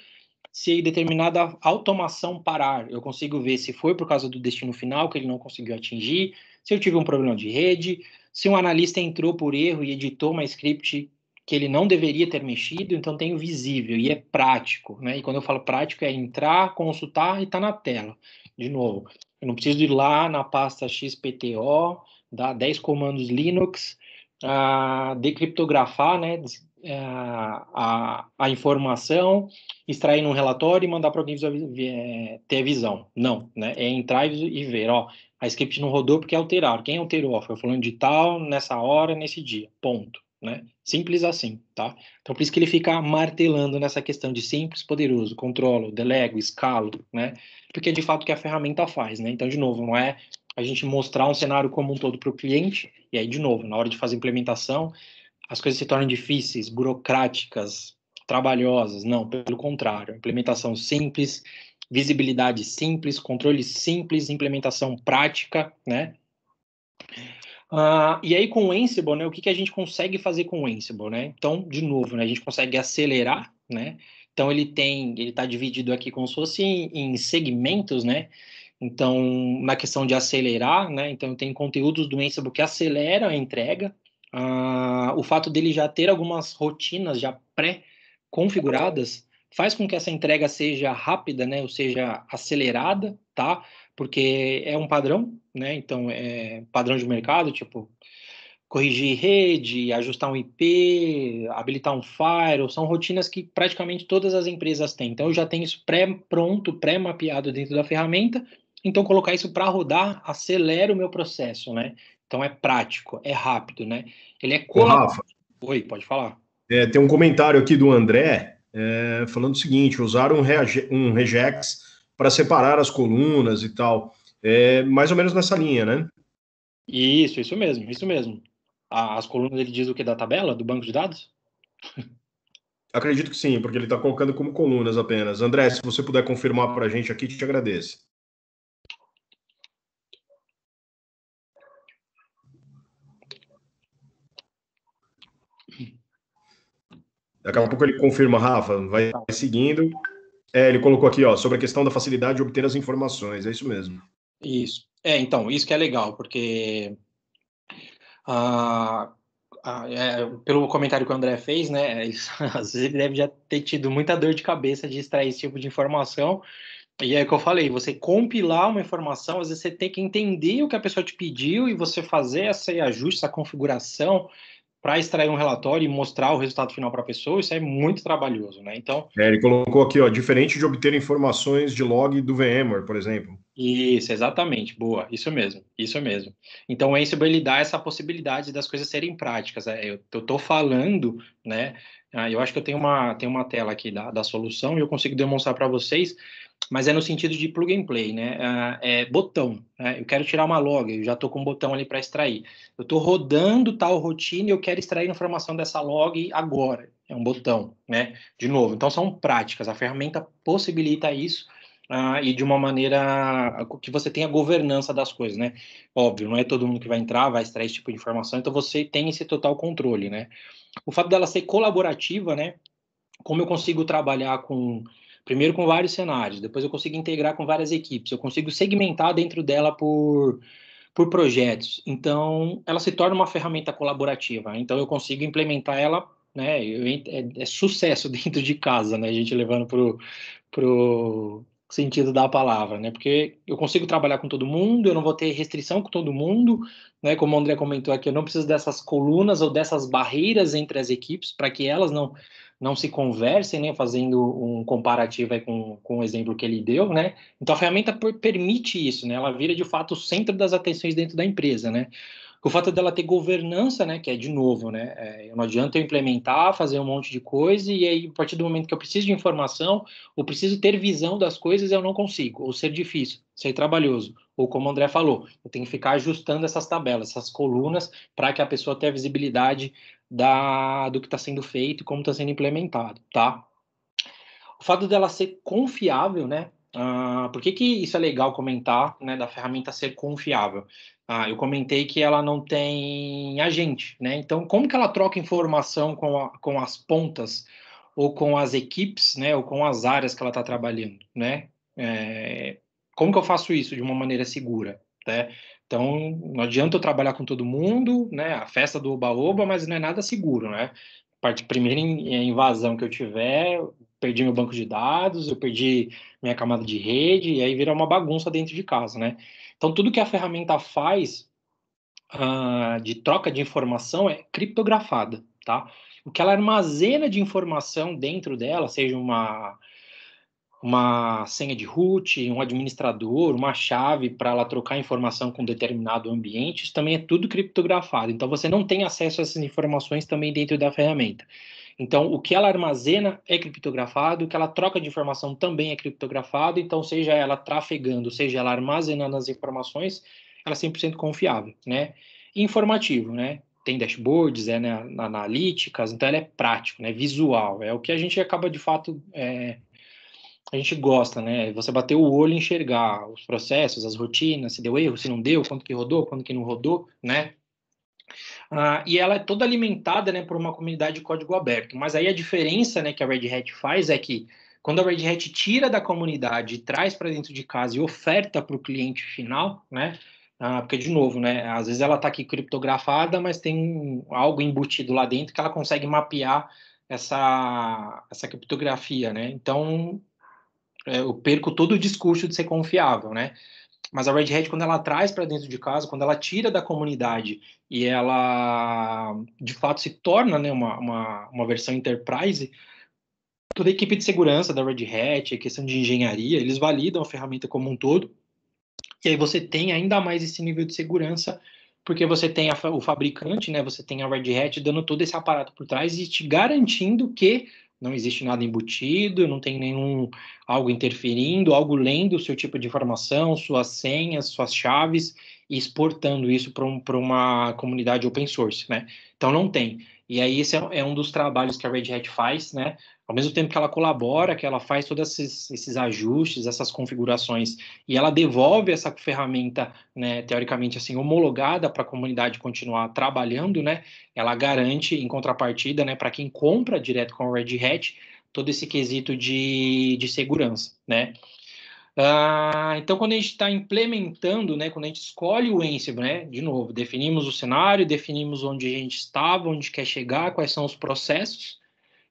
Se determinada automação parar, eu consigo ver se foi por causa do destino final que ele não conseguiu atingir, se eu tive um problema de rede, se um analista entrou por erro e editou uma script que ele não deveria ter mexido, então tenho visível e é prático, né? E quando eu falo prático é entrar, consultar e tá na tela. De novo, eu não preciso ir lá na pasta XPTO, dar 10 comandos Linux, decriptografar, né? a informação, extrair num relatório e mandar para alguém ter a visão. Não, né? É entrar e ver, ó, a script não rodou porque alteraram. Quem alterou? Foi falando de tal, nessa hora, nesse dia. Ponto. Né? Simples assim, tá? Então, por isso que ele fica martelando nessa questão de simples, poderoso, controlo, delego, escalo, né? Porque, de fato, o que a ferramenta faz, né? Então, de novo, não é a gente mostrar um cenário como um todo para o cliente, e aí, de novo, na hora de fazer a implementação, as coisas se tornam difíceis, burocráticas, trabalhosas. Não, pelo contrário. Implementação simples, visibilidade simples, controle simples, implementação prática, né? E aí com o Ansible, né, o que a gente consegue fazer com o Ansible, né? Então, de novo, né, a gente consegue acelerar, né? Então ele está dividido aqui como se fosse em segmentos, né? Então, na questão de acelerar, né? Então tem conteúdos do Ansible que aceleram a entrega. O fato dele já ter algumas rotinas já pré-configuradas faz com que essa entrega seja rápida, né? Ou seja, acelerada, tá? Porque é um padrão, né? Então, é padrão de mercado, tipo, corrigir rede, ajustar um IP, habilitar um firewall, são rotinas que praticamente todas as empresas têm. Então, eu já tenho isso pré-pronto, pré-mapeado dentro da ferramenta. Então, colocar isso para rodar acelera o meu processo, né? Então, é prático, é rápido, né? Ele é Ô, Rafa, Oi, pode falar. tem um comentário aqui do André falando o seguinte: usar um regex para separar as colunas e tal. Mais ou menos nessa linha, né? Isso mesmo, isso mesmo. As colunas, ele diz o que da tabela, do banco de dados? Acredito que sim, porque ele está colocando como colunas apenas. André, se você puder confirmar para a gente aqui, te agradeço. Daqui a pouco ele confirma, Rafa, vai seguindo. Ele colocou aqui, ó, sobre a questão da facilidade de obter as informações. É isso mesmo. Isso. Então, isso que é legal, porque pelo comentário que o André fez, né, às vezes ele deve já ter tido muita dor de cabeça de extrair esse tipo de informação, e é o que eu falei, você compilar uma informação, às vezes você tem que entender o que a pessoa te pediu e você fazer esse ajuste, essa configuração, para extrair um relatório e mostrar o resultado final para a pessoa, isso é muito trabalhoso, né? Então, ele colocou aqui, ó, diferente de obter informações de log do VMware, por exemplo. isso, exatamente, boa, isso mesmo, isso mesmo. Então, o Ansible, ele dá essa possibilidade das coisas serem práticas. Eu estou falando, né? Eu acho que eu tenho uma tela aqui da solução e eu consigo demonstrar para vocês, mas é no sentido de plug and play, né? É botão, né? Eu quero tirar uma log, eu já estou com um botão ali para extrair. Eu estou rodando tal rotina e eu quero extrair informação dessa log agora. É um botão, né? De novo, então são práticas, a ferramenta possibilita isso. E de uma maneira que você tenha governança das coisas, né? Óbvio, não é todo mundo que vai entrar, vai extrair esse tipo de informação, então você tem esse total controle, né? O fato dela ser colaborativa, né? Como eu consigo trabalhar primeiro com vários cenários, depois eu consigo integrar com várias equipes, eu consigo segmentar dentro dela por projetos. Então, ela se torna uma ferramenta colaborativa. Então, eu consigo implementar ela, né? É sucesso dentro de casa, né? A gente levando pro sentido da palavra, né? Porque eu consigo trabalhar com todo mundo, eu não vou ter restrição com todo mundo, né? Como o André comentou aqui, eu não preciso dessas colunas ou dessas barreiras entre as equipes para que elas não se conversem, né? Fazendo um comparativo aí com o exemplo que ele deu, né? Então a ferramenta permite isso, né? Ela vira de fato o centro das atenções dentro da empresa, né? O fato dela ter governança, né, que é de novo, né, não adianta eu implementar, fazer um monte de coisa e aí a partir do momento que eu preciso de informação ou preciso ter visão das coisas eu não consigo, ou ser difícil, ser trabalhoso, ou como o André falou, eu tenho que ficar ajustando essas tabelas, essas colunas para que a pessoa tenha visibilidade do que está sendo feito e como está sendo implementado, tá? O fato dela ser confiável, né? Por que isso é legal comentar, né, da ferramenta ser confiável? Eu comentei que ela não tem agente, né? Então, como que ela troca informação com as pontas ou com as equipes, né? Ou com as áreas que ela está trabalhando, né? Como que eu faço isso de uma maneira segura, né? Então, não adianta eu trabalhar com todo mundo, né? A festa do oba-oba, mas não é nada seguro, né? Primeira invasão que eu tiver, perdi meu banco de dados, eu perdi minha camada de rede, e aí vira uma bagunça dentro de casa, né? Então, tudo que a ferramenta faz de troca de informação é criptografada, tá? o que ela armazena de informação dentro dela, seja uma senha de root, um administrador, uma chave para ela trocar informação com determinado ambiente, isso também é tudo criptografado. Então, você não tem acesso a essas informações também dentro da ferramenta. Então, o que ela armazena é criptografado, o que ela troca de informação também é criptografado, então, seja ela trafegando, seja ela armazenando as informações, ela é 100% confiável, né? Informativo, né? Tem dashboards, na analíticas, então ela é prático, né? Visual, é o que a gente acaba, de fato, a gente gosta, né? Você bater o olho e enxergar os processos, as rotinas, se deu erro, se não deu, quando que rodou, quando que não rodou, né? E ela é toda alimentada, né, por uma comunidade de código aberto. Mas aí a diferença, né, que a Red Hat faz é que quando a Red Hat tira da comunidade e traz para dentro de casa e oferta para o cliente final, né? Porque, de novo, né, às vezes ela está aqui criptografada, mas tem algo embutido lá dentro que ela consegue mapear essa criptografia, né? Então, eu perco todo o discurso de ser confiável, né? Mas a Red Hat, quando ela traz para dentro de casa, quando ela tira da comunidade e ela, de fato, se torna, né, uma versão enterprise, toda a equipe de segurança da Red Hat, a questão de engenharia, eles validam a ferramenta como um todo, e aí você tem ainda mais esse nível de segurança, porque você tem o fabricante, né, você tem a Red Hat dando todo esse aparato por trás e te garantindo que não existe nada embutido, não tem algo interferindo, algo lendo o seu tipo de informação, suas senhas, suas chaves, e exportando isso para uma comunidade open source, né? Então não tem. E aí esse é um dos trabalhos que a Red Hat faz, né? Ao mesmo tempo que ela colabora, que ela faz todos esses ajustes, essas configurações, e ela devolve essa ferramenta, né, teoricamente assim, homologada para a comunidade continuar trabalhando, né? Ela garante, em contrapartida, né, para quem compra direto com a Red Hat, todo esse quesito de segurança, né? Então, quando a gente está implementando, né, quando a gente escolhe o Ansible, né, de novo, definimos o cenário, definimos onde a gente estava, onde quer chegar, quais são os processos,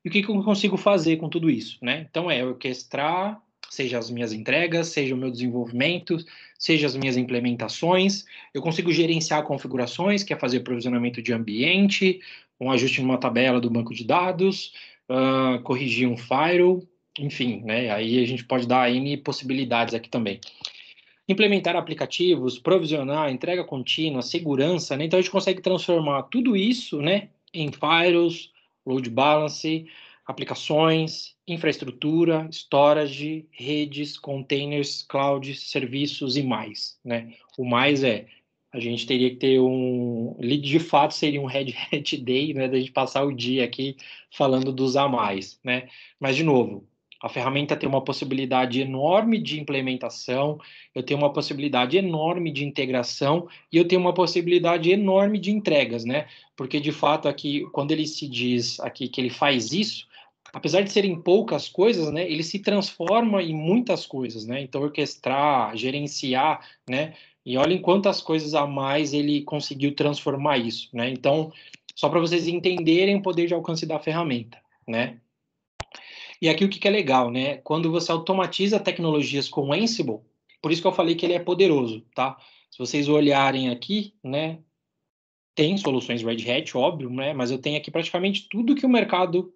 e o que eu consigo fazer com tudo isso, né? Então, é orquestrar, seja as minhas entregas, seja o meu desenvolvimento, seja as minhas implementações, eu consigo gerenciar configurações, que é fazer provisionamento de ambiente, um ajuste numa tabela do banco de dados, corrigir um firewall, enfim, né? Aí a gente pode dar N possibilidades aqui também. Implementar aplicativos, provisionar, entrega contínua, segurança, né? Então a gente consegue transformar tudo isso, né, em firewalls, load balance, aplicações, infraestrutura, storage, redes, containers, cloud, serviços e mais, né? O mais a gente teria que ter de fato seria um Red Hat Day, né, da gente passar o dia aqui falando dos a mais, né? Mas, de novo, a ferramenta tem uma possibilidade enorme de implementação, eu tenho uma possibilidade enorme de integração e eu tenho uma possibilidade enorme de entregas, né? Porque, de fato, aqui, quando ele se diz aqui que ele faz isso, apesar de serem poucas coisas, né, ele se transforma em muitas coisas, né? Então, orquestrar, gerenciar, né? E olhem quantas coisas a mais ele conseguiu transformar isso, né? Então, só para vocês entenderem o poder de alcance da ferramenta, né? E aqui o que é legal, né? Quando você automatiza tecnologias com Ansible, por isso que eu falei que ele é poderoso, tá? Se vocês olharem aqui, né? Tem soluções Red Hat, óbvio, né? Mas eu tenho aqui praticamente tudo que o mercado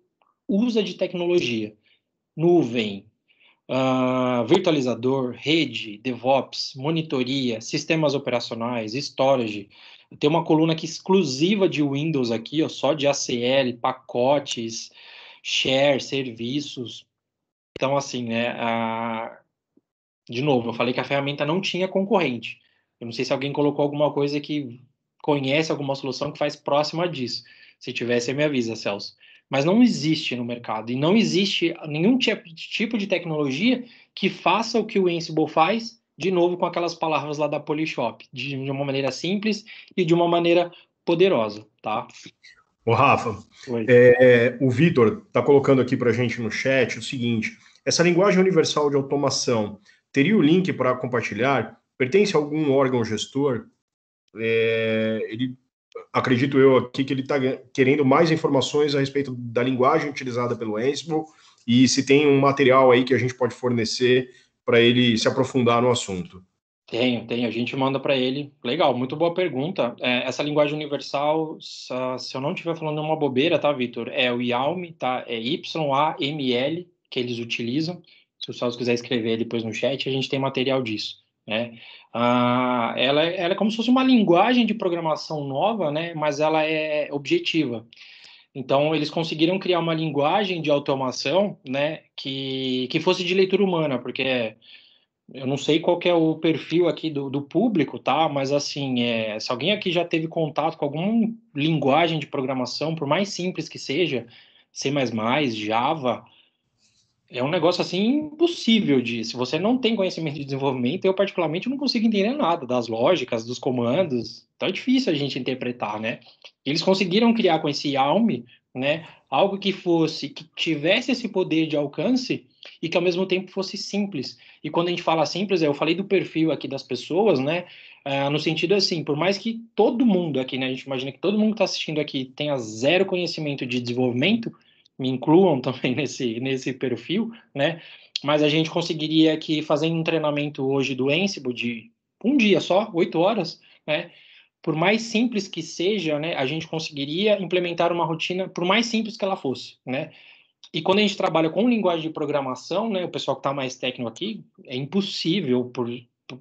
usa de tecnologia. Nuvem, virtualizador, rede, DevOps, monitoria, sistemas operacionais, storage. Tem uma coluna aqui exclusiva de Windows aqui, ó, só de ACL, pacotes, share, serviços. Então, assim, né, de novo, eu falei que a ferramenta não tinha concorrente. Eu não sei se alguém colocou alguma coisa que conhece alguma solução que faz próxima disso. Se tiver, você me avisa, Celso. Mas não existe no mercado, e não existe nenhum tipo de tecnologia que faça o que o Ansible faz, de novo com aquelas palavras lá da Polishop, de uma maneira simples e de uma maneira poderosa, tá? Ô, Rafa, o Vitor está colocando aqui para a gente no chat o seguinte: essa linguagem universal de automação teria o link para compartilhar? Pertence a algum órgão gestor? Ele, acredito eu aqui, que ele está querendo mais informações a respeito da linguagem utilizada pelo Ansible e se tem um material aí que a gente pode fornecer para ele se aprofundar no assunto. Tem, a gente manda para ele. Legal, muito boa pergunta. Essa linguagem universal, se eu não estiver falando uma bobeira, tá, Vitor? É o YAML, tá? É YAML que eles utilizam. Se o Celso quiser escrever depois no chat, a gente tem material disso, né? Ela é como se fosse uma linguagem de programação nova, né? Mas ela é objetiva. Então, eles conseguiram criar uma linguagem de automação, né? Que fosse de leitura humana, porque eu não sei qual que é o perfil aqui do público, tá? Mas assim, se alguém aqui já teve contato com alguma linguagem de programação, por mais simples que seja, C++, Java, é um negócio assim impossível de. Se você não tem conhecimento de desenvolvimento, eu particularmente não consigo entender nada das lógicas, dos comandos. Então é difícil a gente interpretar, né? Eles conseguiram criar com esse Alm, né, algo que tivesse esse poder de alcance e que ao mesmo tempo fosse simples. E quando a gente fala simples, eu falei do perfil aqui das pessoas, né? No sentido assim, por mais que todo mundo aqui, né, a gente imagina que todo mundo que está assistindo aqui tenha zero conhecimento de desenvolvimento, me incluam também nesse perfil, né? Mas a gente conseguiria aqui, fazendo um treinamento hoje do Ansible de um dia só, 8 horas, né? Por mais simples que seja, né, a gente conseguiria implementar uma rotina, por mais simples que ela fosse, né? E quando a gente trabalha com linguagem de programação, né, o pessoal que está mais técnico aqui, é impossível por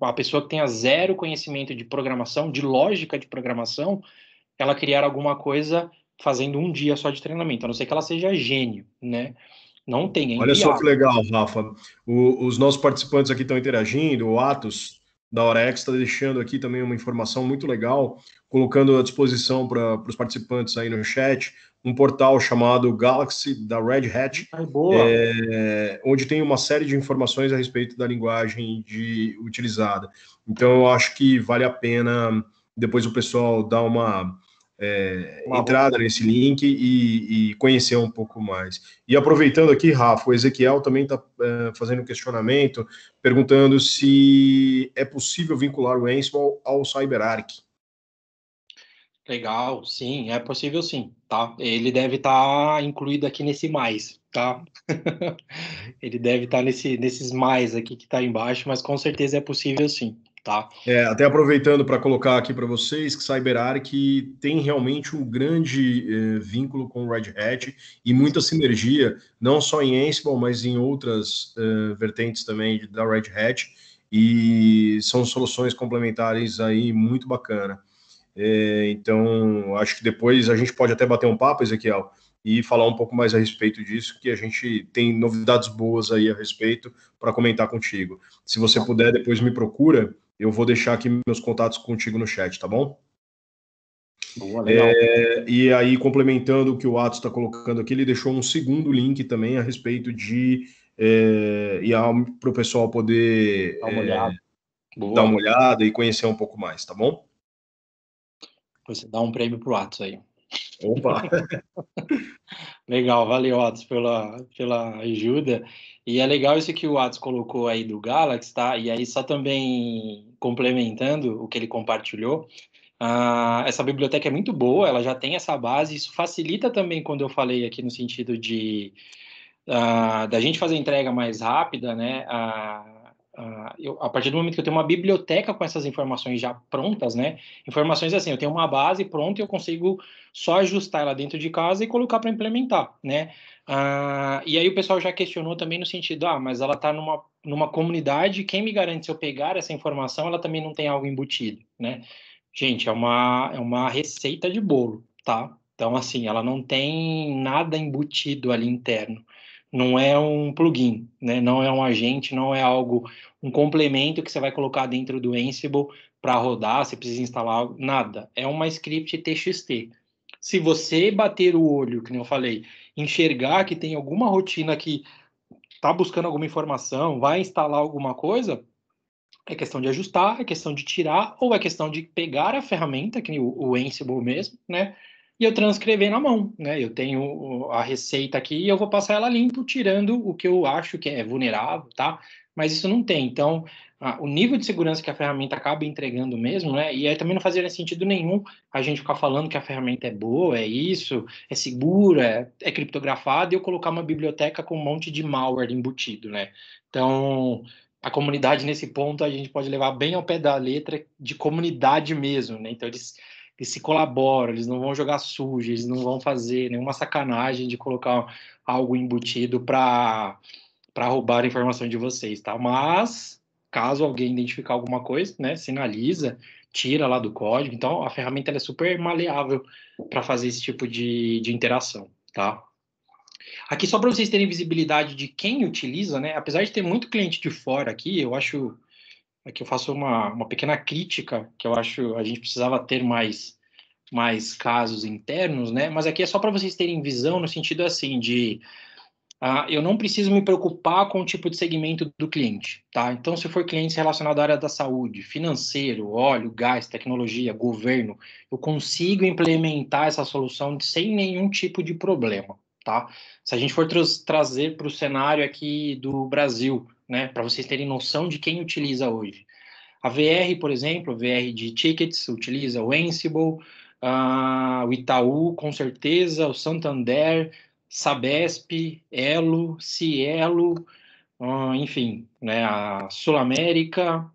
a pessoa que tenha zero conhecimento de programação, de lógica de programação, ela criar alguma coisa fazendo um dia só de treinamento, a não ser que ela seja gênio, né? Não tem, é Olha só que inviável. legal, Rafa. Os nossos participantes aqui estão interagindo. O Atos, da Orex, está deixando aqui também uma informação muito legal, colocando à disposição para os participantes aí no chat um portal chamado Galaxy, da Red Hat, Boa. onde tem uma série de informações a respeito da linguagem utilizada. Então, eu acho que vale a pena depois o pessoal dar uma entrada nesse link e conhecer um pouco mais. E aproveitando aqui, Rafa, o Ezequiel também está fazendo um questionamento, perguntando se é possível vincular o Ansible ao CyberArk. Legal, sim, é possível sim, tá? Ele deve estar incluído aqui nesse mais, tá? Ele deve estar nesses mais aqui que está embaixo, mas com certeza é possível sim, tá? Até aproveitando para colocar aqui para vocês que CyberArk tem realmente um grande vínculo com o Red Hat e muita sinergia, não só em Ansible, mas em outras vertentes também da Red Hat, e são soluções complementares aí muito bacana. Então, acho que depois a gente pode até bater um papo, Ezequiel, e falar um pouco mais a respeito disso, que a gente tem novidades boas aí a respeito para comentar contigo. Se você puder, depois me procura, eu vou deixar aqui meus contatos contigo no chat, tá bom? Boa, legal. E aí, complementando o que o Atos está colocando aqui, ele deixou um segundo link também a respeito de para o pessoal poder Dá uma olhada. dar uma Boa. olhada e conhecer um pouco mais, tá bom? Você dá um prêmio pro Atos aí. Opa! Legal, valeu, Atos, pela ajuda. E é legal isso que o Atos colocou aí do Galaxy, tá? E aí, só também complementando o que ele compartilhou, essa biblioteca é muito boa, ela já tem essa base, isso facilita também quando eu falei aqui no sentido de da gente fazer a entrega mais rápida, né? A partir do momento que eu tenho uma biblioteca com essas informações já prontas, né? Informações assim, eu tenho uma base pronta e eu consigo só ajustar ela dentro de casa e colocar para implementar, né? E aí o pessoal já questionou também no sentido, mas ela está numa comunidade, quem me garante se eu pegar essa informação, ela também não tem algo embutido, né? Gente, é uma receita de bolo, tá? Então, assim, ela não tem nada embutido ali interno. Não é um plugin, né? Não é um agente, não é algo, um complemento que você vai colocar dentro do Ansible para rodar, você precisa instalar algo, nada. É uma script TXT. Se você bater o olho, que nem eu falei, enxergar que tem alguma rotina que está buscando alguma informação, vai instalar alguma coisa, é questão de ajustar, é questão de tirar, ou é questão de pegar a ferramenta, que o Ansible mesmo, né? E eu transcrever na mão, né? Eu tenho a receita aqui e eu vou passar ela limpo, tirando o que eu acho que é vulnerável, tá? Mas isso não tem. Então, o nível de segurança que a ferramenta acaba entregando mesmo, né? E aí também não fazia sentido nenhum a gente ficar falando que a ferramenta é boa, é isso, é segura, é criptografada, e eu colocar uma biblioteca com um monte de malware embutido, né? Então, a comunidade, nesse ponto, a gente pode levar bem ao pé da letra de comunidade mesmo, né? Então, eles se colaboram, eles não vão jogar sujo, eles não vão fazer nenhuma sacanagem de colocar algo embutido para roubar a informação de vocês, tá? Mas, caso alguém identificar alguma coisa, né, sinaliza, tira lá do código. Então, a ferramenta ela é super maleável para fazer esse tipo de interação, tá? Aqui, só para vocês terem visibilidade de quem utiliza, né? Apesar de ter muito cliente de fora aqui, eu acho... Aqui eu faço uma pequena crítica, que eu acho a gente precisava ter mais casos internos, né? Mas aqui é só para vocês terem visão no sentido assim de eu não preciso me preocupar com o tipo de segmento do cliente, tá? Então, se for cliente relacionado à área da saúde, financeiro, óleo, gás, tecnologia, governo, eu consigo implementar essa solução sem nenhum tipo de problema, tá? Se a gente for trazer para o cenário aqui do Brasil, né, para vocês terem noção de quem utiliza hoje. A VR, por exemplo, a VR de tickets, utiliza o Ansible, o Itaú, com certeza, o Santander, Sabesp, Elo, Cielo, enfim, né, a Sul América.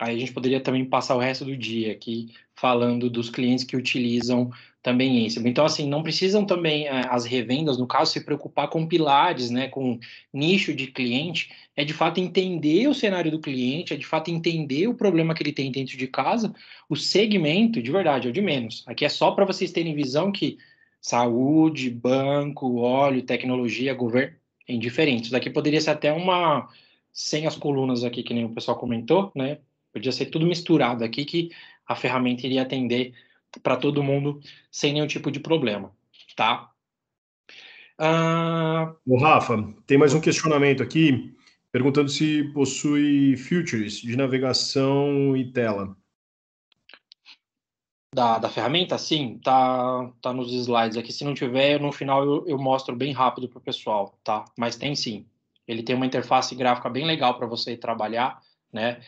Aí a gente poderia também passar o resto do dia aqui falando dos clientes que utilizam também Ansible. Então, assim, não precisam também as revendas, no caso, se preocupar com pilares, né, com nicho de cliente, é de fato entender o cenário do cliente, é de fato entender o problema que ele tem dentro de casa, o segmento, de verdade, é o de menos. Aqui é só para vocês terem visão que saúde, banco, óleo, tecnologia, governo, é indiferente. Isso daqui poderia ser até sem as colunas aqui, que nem o pessoal comentou, né? Podia ser tudo misturado aqui, que a ferramenta iria atender para todo mundo sem nenhum tipo de problema, tá? Ô, Rafa, tem mais um questionamento aqui, perguntando se possui features de navegação e tela. Da ferramenta, sim, tá nos slides aqui. Se não tiver, no final eu mostro bem rápido para o pessoal, tá? Mas tem sim. Ele tem uma interface gráfica bem legal para você trabalhar, né?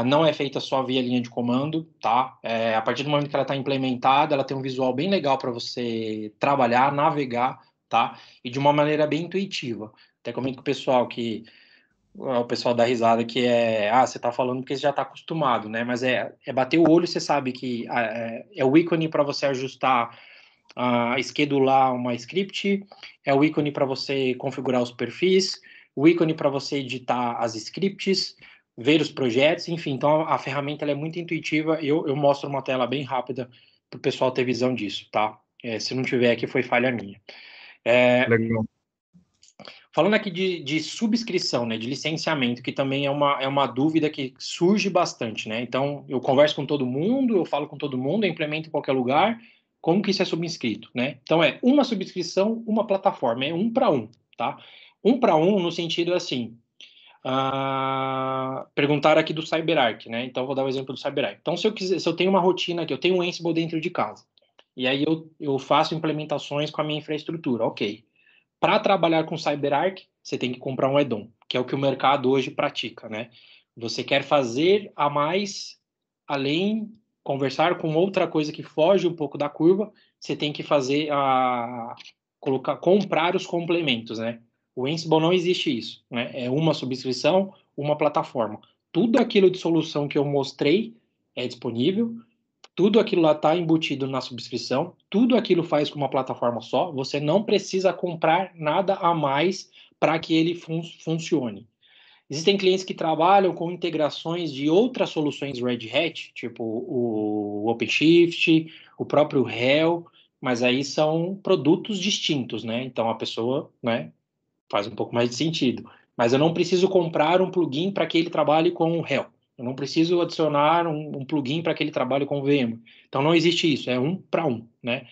Não é feita só via linha de comando, tá? A partir do momento que ela está implementada, ela tem um visual bem legal para você trabalhar, navegar, tá? E de uma maneira bem intuitiva. Até comento com o pessoal que o pessoal dá risada que você tá falando porque você já tá acostumado, né? Mas é bater o olho, você sabe que é o ícone para você ajustar, schedular uma script, é o ícone para você configurar os perfis, o ícone para você editar as scripts, ver os projetos, enfim. Então a ferramenta ela é muito intuitiva. Eu mostro uma tela bem rápida para o pessoal ter visão disso, tá? Se não tiver aqui, foi falha minha. Legal. Falando aqui de subscrição, né, de licenciamento, que também é uma dúvida que surge bastante, né? Então, eu converso com todo mundo, eu falo com todo mundo, eu implemento em qualquer lugar, como que isso é subscrito, né? Então, é uma subscrição, uma plataforma, é 1 para 1, tá? 1 para 1 no sentido assim, perguntaram aqui do CyberArk, né? Então, vou dar o exemplo do CyberArk. Então, se eu tenho uma rotina aqui, eu tenho um Ansible dentro de casa, e aí eu faço implementações com a minha infraestrutura, ok. Para trabalhar com CyberArk, você tem que comprar um add-on, que é o que o mercado hoje pratica, né? Você quer fazer a mais, além conversar com outra coisa que foge um pouco da curva, você tem que fazer comprar os complementos, né? O Ansible não existe isso, né? É uma subscrição, uma plataforma. Tudo aquilo de solução que eu mostrei é disponível. Tudo aquilo lá está embutido na subscrição, tudo aquilo faz com uma plataforma só, você não precisa comprar nada a mais para que ele funcione. Existem clientes que trabalham com integrações de outras soluções Red Hat, tipo o OpenShift, o próprio Hell, mas aí são produtos distintos, né? Então a pessoa, né, faz um pouco mais de sentido. Mas eu não preciso comprar um plugin para que ele trabalhe com o Hell. Eu não preciso adicionar um plugin para que ele trabalhe com o VM. Então não existe isso, é 1 para 1, né?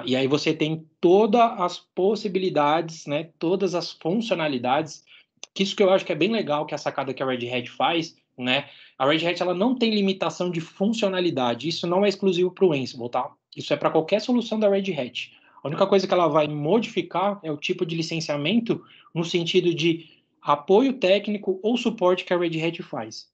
E aí você tem todas as possibilidades, né? Todas as funcionalidades. Que isso que eu acho que é bem legal, que a sacada que a Red Hat faz, né? A Red Hat ela não tem limitação de funcionalidade. Isso não é exclusivo para o Ansible, tá? Isso é para qualquer solução da Red Hat. A única coisa que ela vai modificar é o tipo de licenciamento no sentido de apoio técnico ou suporte que a Red Hat faz.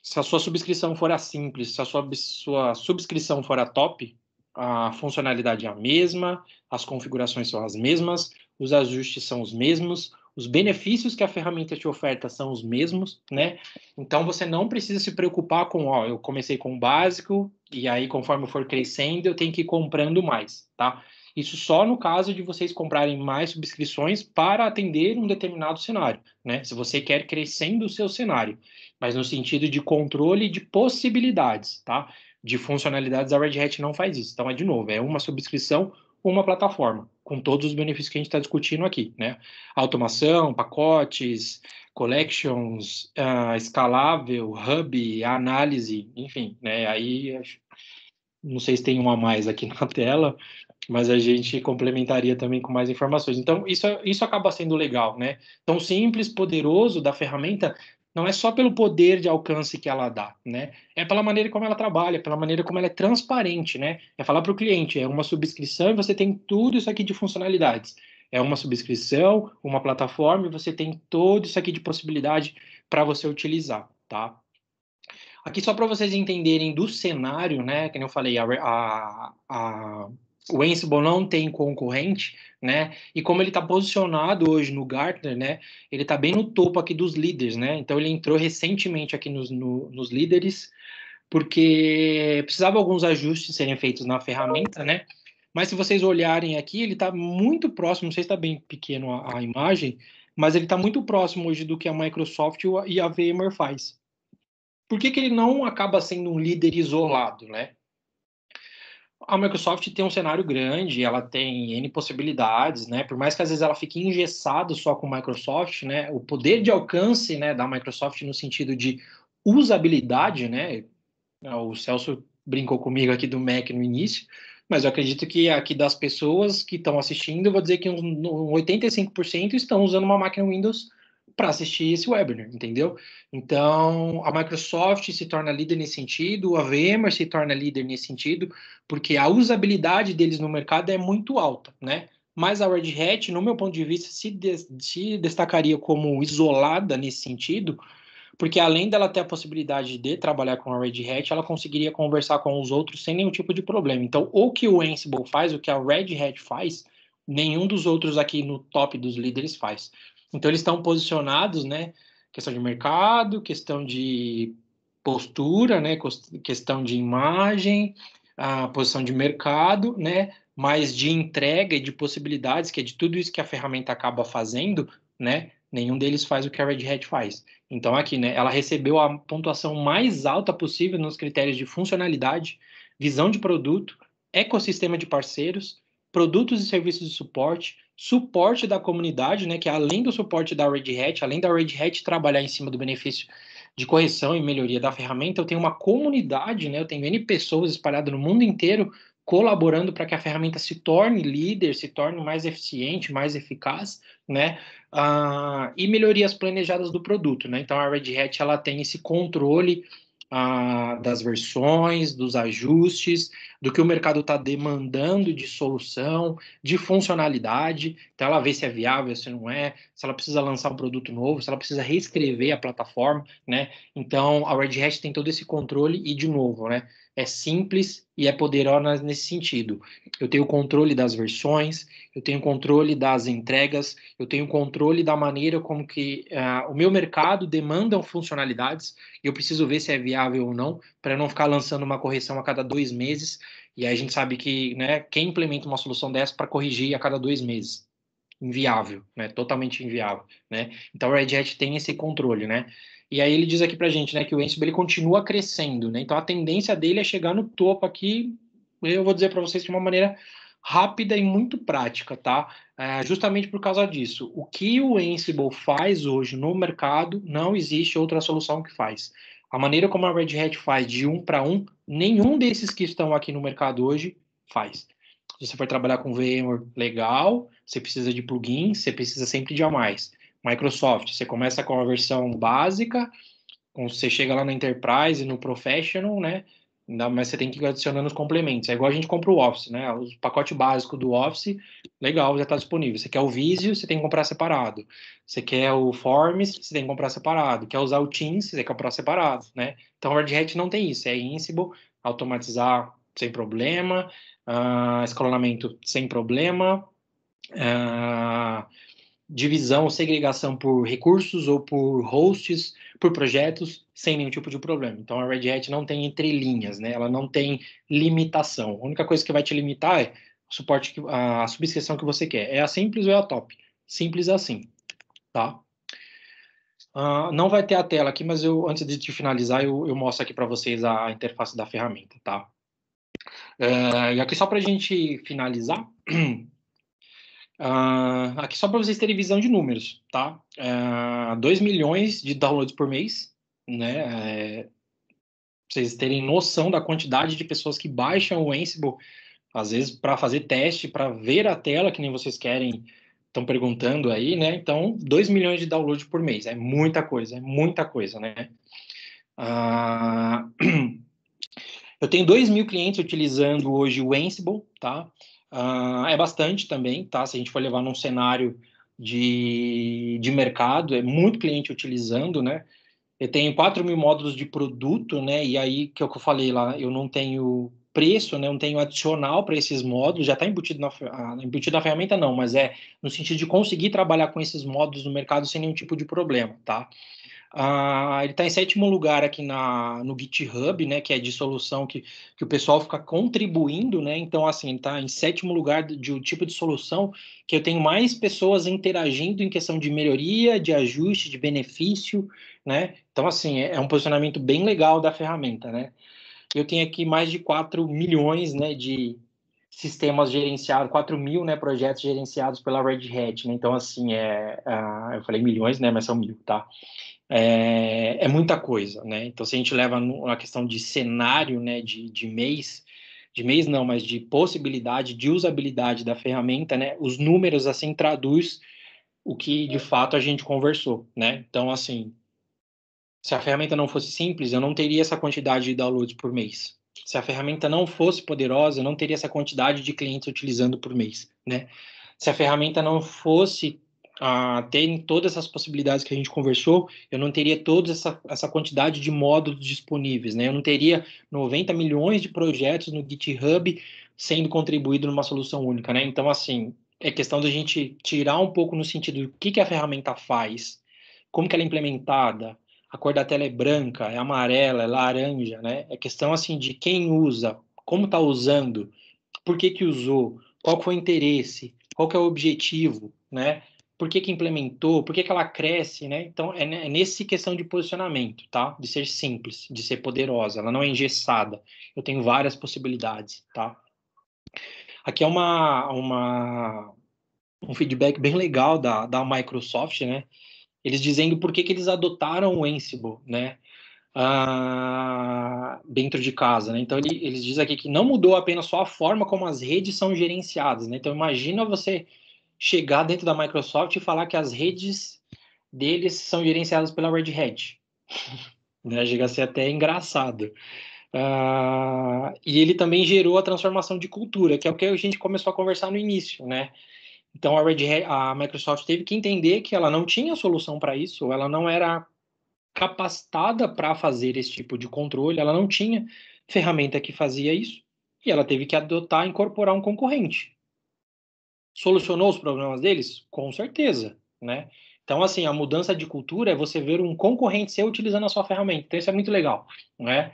Se a sua subscrição for a simples, se a sua subscrição for a top, a funcionalidade é a mesma, as configurações são as mesmas, os ajustes são os mesmos, Os benefícios que a ferramenta te oferta são os mesmos, né? Então, você não precisa se preocupar com, ó, eu comecei com o básico, e aí, conforme eu for crescendo, eu tenho que ir comprando mais, tá? Isso só no caso de vocês comprarem mais subscrições para atender um determinado cenário, né? Se você quer crescendo o seu cenário, mas no sentido de controle de possibilidades, tá? De funcionalidades, a Red Hat não faz isso. Então, de novo, é uma subscrição, uma plataforma, com todos os benefícios que a gente está discutindo aqui, né? Automação, pacotes, collections, escalável, hub, análise, enfim, né? Aí, não sei se tem um a mais aqui na tela, mas a gente complementaria também com mais informações. Então, isso acaba sendo legal, né? Então, simples, poderoso da ferramenta não é só pelo poder de alcance que ela dá, né? É pela maneira como ela trabalha, pela maneira como ela é transparente, né? É falar para o cliente, é uma subscrição e você tem tudo isso aqui de funcionalidades. É uma subscrição, uma plataforma e você tem tudo isso aqui de possibilidade para você utilizar, tá? Aqui só para vocês entenderem do cenário, né? Que nem eu falei, o Ansible não tem concorrente, né? E como ele está posicionado hoje no Gartner, né? Ele está bem no topo aqui dos líderes, né? Então ele entrou recentemente aqui nos líderes, porque precisava alguns ajustes serem feitos na ferramenta, né? Mas se vocês olharem aqui, ele está muito próximo, não sei se está bem pequeno a imagem, mas ele está muito próximo hoje do que a Microsoft e a VMware faz. Por que ele não acaba sendo um líder isolado, né? A Microsoft tem um cenário grande, ela tem N possibilidades, né? Por mais que às vezes ela fique engessada só com a Microsoft, né? O poder de alcance, né, da Microsoft no sentido de usabilidade, né? O Celso brincou comigo aqui do Mac no início, mas eu acredito que aqui das pessoas que estão assistindo, eu vou dizer que uns 85% estão usando uma máquina Windows para assistir esse webinar, entendeu? Então, a Microsoft se torna líder nesse sentido, a VMware se torna líder nesse sentido, porque a usabilidade deles no mercado é muito alta, né? Mas a Red Hat, no meu ponto de vista, se destacaria como isolada nesse sentido, porque além dela ter a possibilidade de trabalhar com a Red Hat, ela conseguiria conversar com os outros sem nenhum tipo de problema. Então, o que o Ansible faz, o que a Red Hat faz, nenhum dos outros aqui no top dos líderes faz. Então, eles estão posicionados, né? Questão de mercado, questão de postura, né? Questão de imagem, a posição de mercado, né? Mas de entrega e de possibilidades, que é de tudo isso que a ferramenta acaba fazendo, né? Nenhum deles faz o que a Red Hat faz. Então, aqui, né, ela recebeu a pontuação mais alta possível nos critérios de funcionalidade, visão de produto, ecossistema de parceiros, produtos e serviços de suporte, suporte da comunidade, né, que além do suporte da Red Hat, além da Red Hat trabalhar em cima do benefício de correção e melhoria da ferramenta, eu tenho uma comunidade, né, eu tenho N pessoas espalhadas no mundo inteiro colaborando para que a ferramenta se torne líder, se torne mais eficiente, mais eficaz, né? E melhorias planejadas do produto, né? Então a Red Hat ela tem esse controle das versões, dos ajustes, do que o mercado está demandando de solução, de funcionalidade. Então ela vê se é viável, se não é, se ela precisa lançar um produto novo, se ela precisa reescrever a plataforma, né? Então a Red Hat tem todo esse controle e de novo, né? É simples e é poderosa nesse sentido. Eu tenho controle das versões, eu tenho controle das entregas, eu tenho controle da maneira como que o meu mercado demanda funcionalidades e eu preciso ver se é viável ou não, para não ficar lançando uma correção a cada 2 meses. E aí a gente sabe que, né, quem implementa uma solução dessa para corrigir a cada 2 meses? Inviável, né? Totalmente inviável, né? Então o Red Hat tem esse controle, né? E aí ele diz aqui pra gente, né, que o Ansible ele continua crescendo, né? Então a tendência dele é chegar no topo aqui, eu vou dizer para vocês de uma maneira rápida e muito prática, tá? Justamente por causa disso. O que o Ansible faz hoje no mercado, não existe outra solução que faz. A maneira como a Red Hat faz de 1 para 1, nenhum desses que estão aqui no mercado hoje faz. Se você for trabalhar com VMware, legal, você precisa de plugins, você precisa sempre de a mais. Microsoft, você começa com a versão básica, você chega lá no Enterprise, no Professional, né? Mas você tem que ir adicionando os complementos. É igual a gente compra o Office, né? O pacote básico do Office, legal, já está disponível. Você quer o Visio, você tem que comprar separado. Você quer o Forms, você tem que comprar separado. Quer usar o Teams, você tem que comprar separado, né? Então, o Red Hat não tem isso. É Ansible, automatizar sem problema, escalonamento sem problema, divisão, segregação por recursos ou por hosts, por projetos, sem nenhum tipo de problema. Então, a Red Hat não tem entrelinhas, né? Ela não tem limitação. A única coisa que vai te limitar é o suporte, a subscrição que você quer. É a simples ou é a top? Simples assim, tá? Não vai ter a tela aqui, mas antes de finalizar, eu mostro aqui para vocês a interface da ferramenta, tá? E aqui só para a gente finalizar, aqui só para vocês terem visão de números, tá? 2 milhões de downloads por mês, né? Pra vocês terem noção da quantidade de pessoas que baixam o Ansible, às vezes para fazer teste, para ver a tela, que nem vocês querem, estão perguntando aí, né? Então, 2 milhões de downloads por mês, é muita coisa, né? Eu tenho 2.000 clientes utilizando hoje o Ansible, tá? É bastante também, tá? Se a gente for levar num cenário de mercado, é muito cliente utilizando, né? Eu tenho 4.000 módulos de produto, né? E aí, que é o que eu falei lá, eu não tenho preço, né? Eu não tenho adicional para esses módulos, já está embutido na ferramenta, não, mas é no sentido de conseguir trabalhar com esses módulos no mercado sem nenhum tipo de problema, tá? Ele está em 7º lugar aqui no GitHub, né, que é de solução que o pessoal fica contribuindo, né? Então, assim, está em 7º lugar de um tipo de solução que eu tenho mais pessoas interagindo em questão de melhoria, de ajuste, de benefício, né? Então, assim, é um posicionamento bem legal da ferramenta, né? Eu tenho aqui mais de 4 milhões, né, de sistemas gerenciados, 4.000, né, projetos gerenciados pela Red Hat, né? Então, assim, eu falei milhões, né, mas são 1.000, tá? É muita coisa, né? Então, se a gente leva a questão de cenário, né, de mês não, mas de possibilidade de usabilidade da ferramenta, né, os números, assim, traduz o que, de fato, a gente conversou, né? Então, assim, se a ferramenta não fosse simples, eu não teria essa quantidade de downloads por mês. Se a ferramenta não fosse poderosa, eu não teria essa quantidade de clientes utilizando por mês, né? Se a ferramenta não fosse ter todas essas possibilidades que a gente conversou, eu não teria toda essa quantidade de módulos disponíveis, né? Eu não teria 90 milhões de projetos no GitHub sendo contribuído numa solução única, né? Então, assim, é questão da gente tirar um pouco no sentido do que a ferramenta faz, como que ela é implementada, a cor da tela é branca, é amarela, é laranja, né? É questão, assim, de quem usa, como está usando, por que usou, qual foi o interesse, qual que é o objetivo, né? Por que implementou, por que ela cresce, né? Então, é nesse questão de posicionamento, tá? De ser simples, de ser poderosa, ela não é engessada. Eu tenho várias possibilidades, tá? Aqui é um feedback bem legal da Microsoft, né? Eles dizendo por que eles adotaram o Ansible, né? Dentro de casa, né? Então eles dizem aqui que não mudou apenas só a forma como as redes são gerenciadas, né? Então imagina você chegar dentro da Microsoft e falar que as redes deles são gerenciadas pela Red Hat, né? Chega a ser até engraçado. E ele também gerou a transformação de cultura, que é o que a gente começou a conversar no início, né? Então a Microsoft teve que entender que ela não tinha solução para isso, ela não era capacitada para fazer esse tipo de controle, ela não tinha ferramenta que fazia isso, e ela teve que adotar, incorporar um concorrente. Solucionou os problemas deles? Com certeza, né? Então, assim, a mudança de cultura é você ver um concorrente seu utilizando a sua ferramenta. Então, isso é muito legal, né?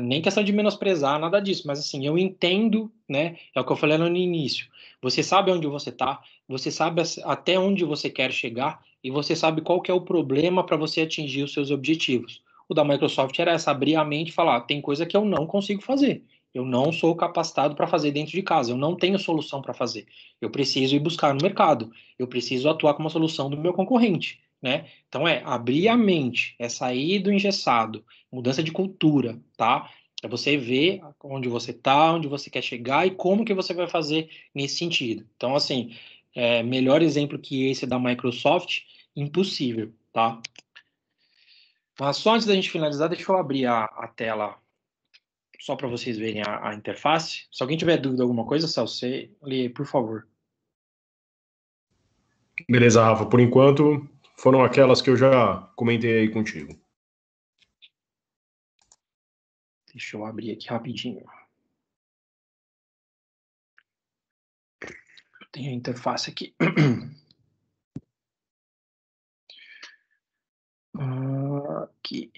Nem questão de menosprezar, nada disso, mas assim, eu entendo, né? É o que eu falei no início. Você sabe onde você está, você sabe até onde você quer chegar e você sabe qual que é o problema para você atingir os seus objetivos. O da Microsoft era essa, abrir a mente e falar, tem coisa que eu não consigo fazer. Eu não sou capacitado para fazer dentro de casa, eu não tenho solução para fazer. Eu preciso ir buscar no mercado, eu preciso atuar como uma solução do meu concorrente, né? Então abrir a mente, é sair do engessado, mudança de cultura, tá? É você ver onde você está, onde você quer chegar e como que você vai fazer nesse sentido. Então, assim, melhor exemplo que esse da Microsoft, impossível, tá? Mas só antes da gente finalizar, deixa eu abrir a tela só para vocês verem a interface. Se alguém tiver dúvida alguma coisa, Celso, você lê, por favor. Beleza, Rafa. Por enquanto, foram aquelas que eu já comentei aí contigo. Deixa eu abrir aqui rapidinho. Eu tenho a interface aqui. Aqui.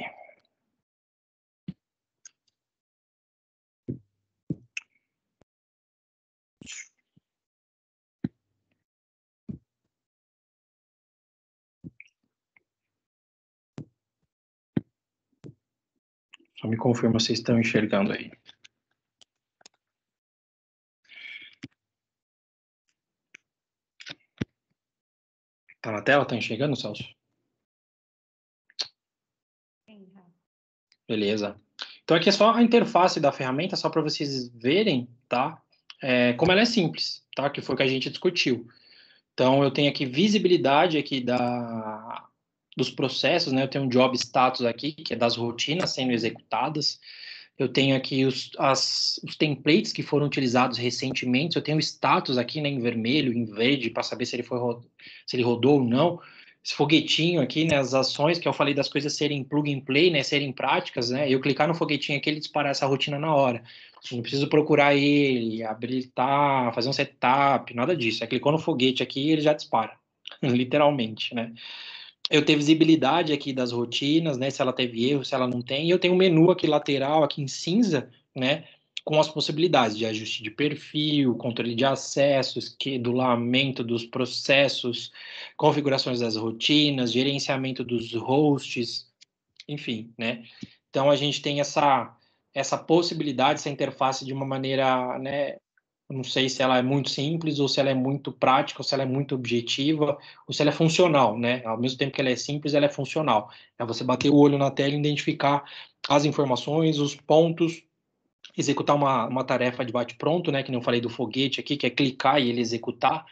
Só me confirma se vocês estão enxergando aí. Tá na tela? Tá enxergando, Celso? Beleza. Então aqui é só a interface da ferramenta, só para vocês verem, tá? Como ela é simples, tá? Que foi o que a gente discutiu. Então eu tenho aqui visibilidade aqui dos processos, né? Eu tenho um job status aqui, que é das rotinas sendo executadas. Eu tenho aqui os templates que foram utilizados recentemente. Eu tenho o status aqui, né, em vermelho, em verde, para saber se ele rodou ou não. Esse foguetinho aqui, né, as ações que eu falei das coisas serem plug and play, né, serem práticas, né, eu clicar no foguetinho aqui, ele dispara essa rotina na hora. Eu não preciso procurar ele, habilitar, fazer um setup, nada disso. Clicou no foguete aqui, ele já dispara, literalmente, né. Eu tenho visibilidade aqui das rotinas, né, se ela teve erro, se ela não tem, e eu tenho um menu aqui lateral, aqui em cinza, né, com as possibilidades de ajuste de perfil, controle de acesso, esquedulamento dos processos, configurações das rotinas, gerenciamento dos hosts, enfim, né. Então, a gente tem essa possibilidade, essa interface de uma maneira, né, não sei se ela é muito simples, ou se ela é muito prática, ou se ela é muito objetiva, ou se ela é funcional, né? Ao mesmo tempo que ela é simples, ela é funcional. É você bater o olho na tela e identificar as informações, os pontos, executar uma tarefa de bate-pronto, né? Que não falei do foguete aqui, que é clicar e ele executar.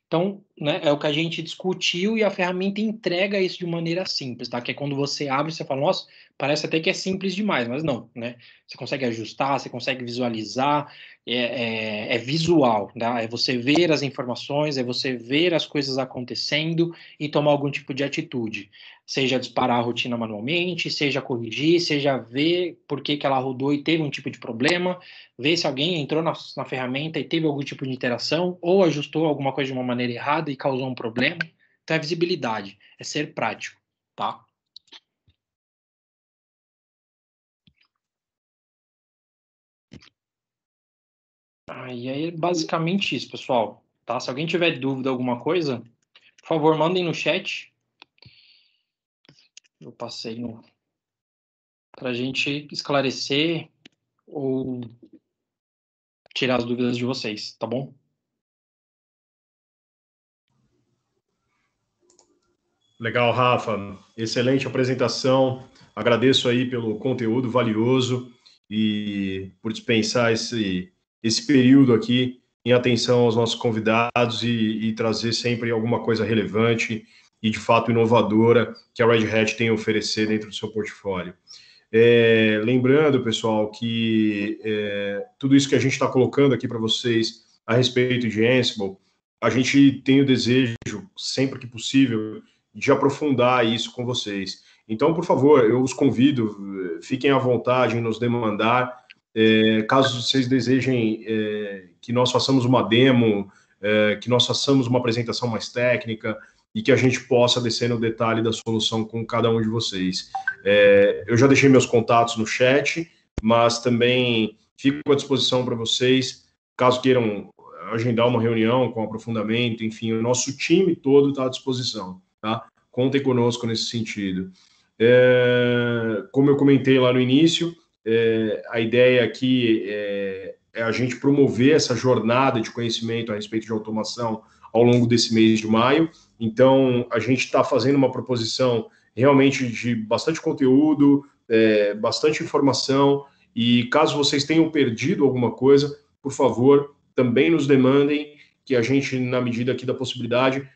Então, né, é o que a gente discutiu e a ferramenta entrega isso de maneira simples, tá? Que é quando você abre, você fala, nossa, parece até que é simples demais, mas não, né? Você consegue ajustar, você consegue visualizar, é visual, tá? É você ver as informações, é você ver as coisas acontecendo e tomar algum tipo de atitude. Seja disparar a rotina manualmente, seja corrigir, seja ver por que ela rodou e teve um tipo de problema, ver se alguém entrou na ferramenta e teve algum tipo de interação, ou ajustou alguma coisa de uma maneira errada e causou um problema. Então, é visibilidade, é ser prático, tá? E aí é basicamente isso, pessoal. Tá? Se alguém tiver dúvida, alguma coisa, por favor, mandem no chat. Eu passei para a gente esclarecer ou tirar as dúvidas de vocês, tá bom? Legal, Rafa. Excelente apresentação. Agradeço aí pelo conteúdo valioso e por dispensar esse período aqui em atenção aos nossos convidados e trazer sempre alguma coisa relevante e, de fato, inovadora que a Red Hat tem a oferecer dentro do seu portfólio. Lembrando, pessoal, que tudo isso que a gente está colocando aqui para vocês a respeito de Ansible, a gente tem o desejo, sempre que possível, de aprofundar isso com vocês. Então, por favor, eu os convido, fiquem à vontade em nos demandar. Caso vocês desejem que nós façamos uma demo, que nós façamos uma apresentação mais técnica e que a gente possa descer no detalhe da solução com cada um de vocês. Eu já deixei meus contatos no chat, mas também fico à disposição para vocês, caso queiram agendar uma reunião com aprofundamento, enfim, o nosso time todo está à disposição, tá? Contem conosco nesse sentido. Como eu comentei lá no início, a ideia aqui é a gente promover essa jornada de conhecimento a respeito de automação ao longo desse mês de maio. Então, a gente está fazendo uma proposição realmente de bastante conteúdo, bastante informação, e caso vocês tenham perdido alguma coisa, por favor, também nos demandem, que a gente, na medida aqui da possibilidade,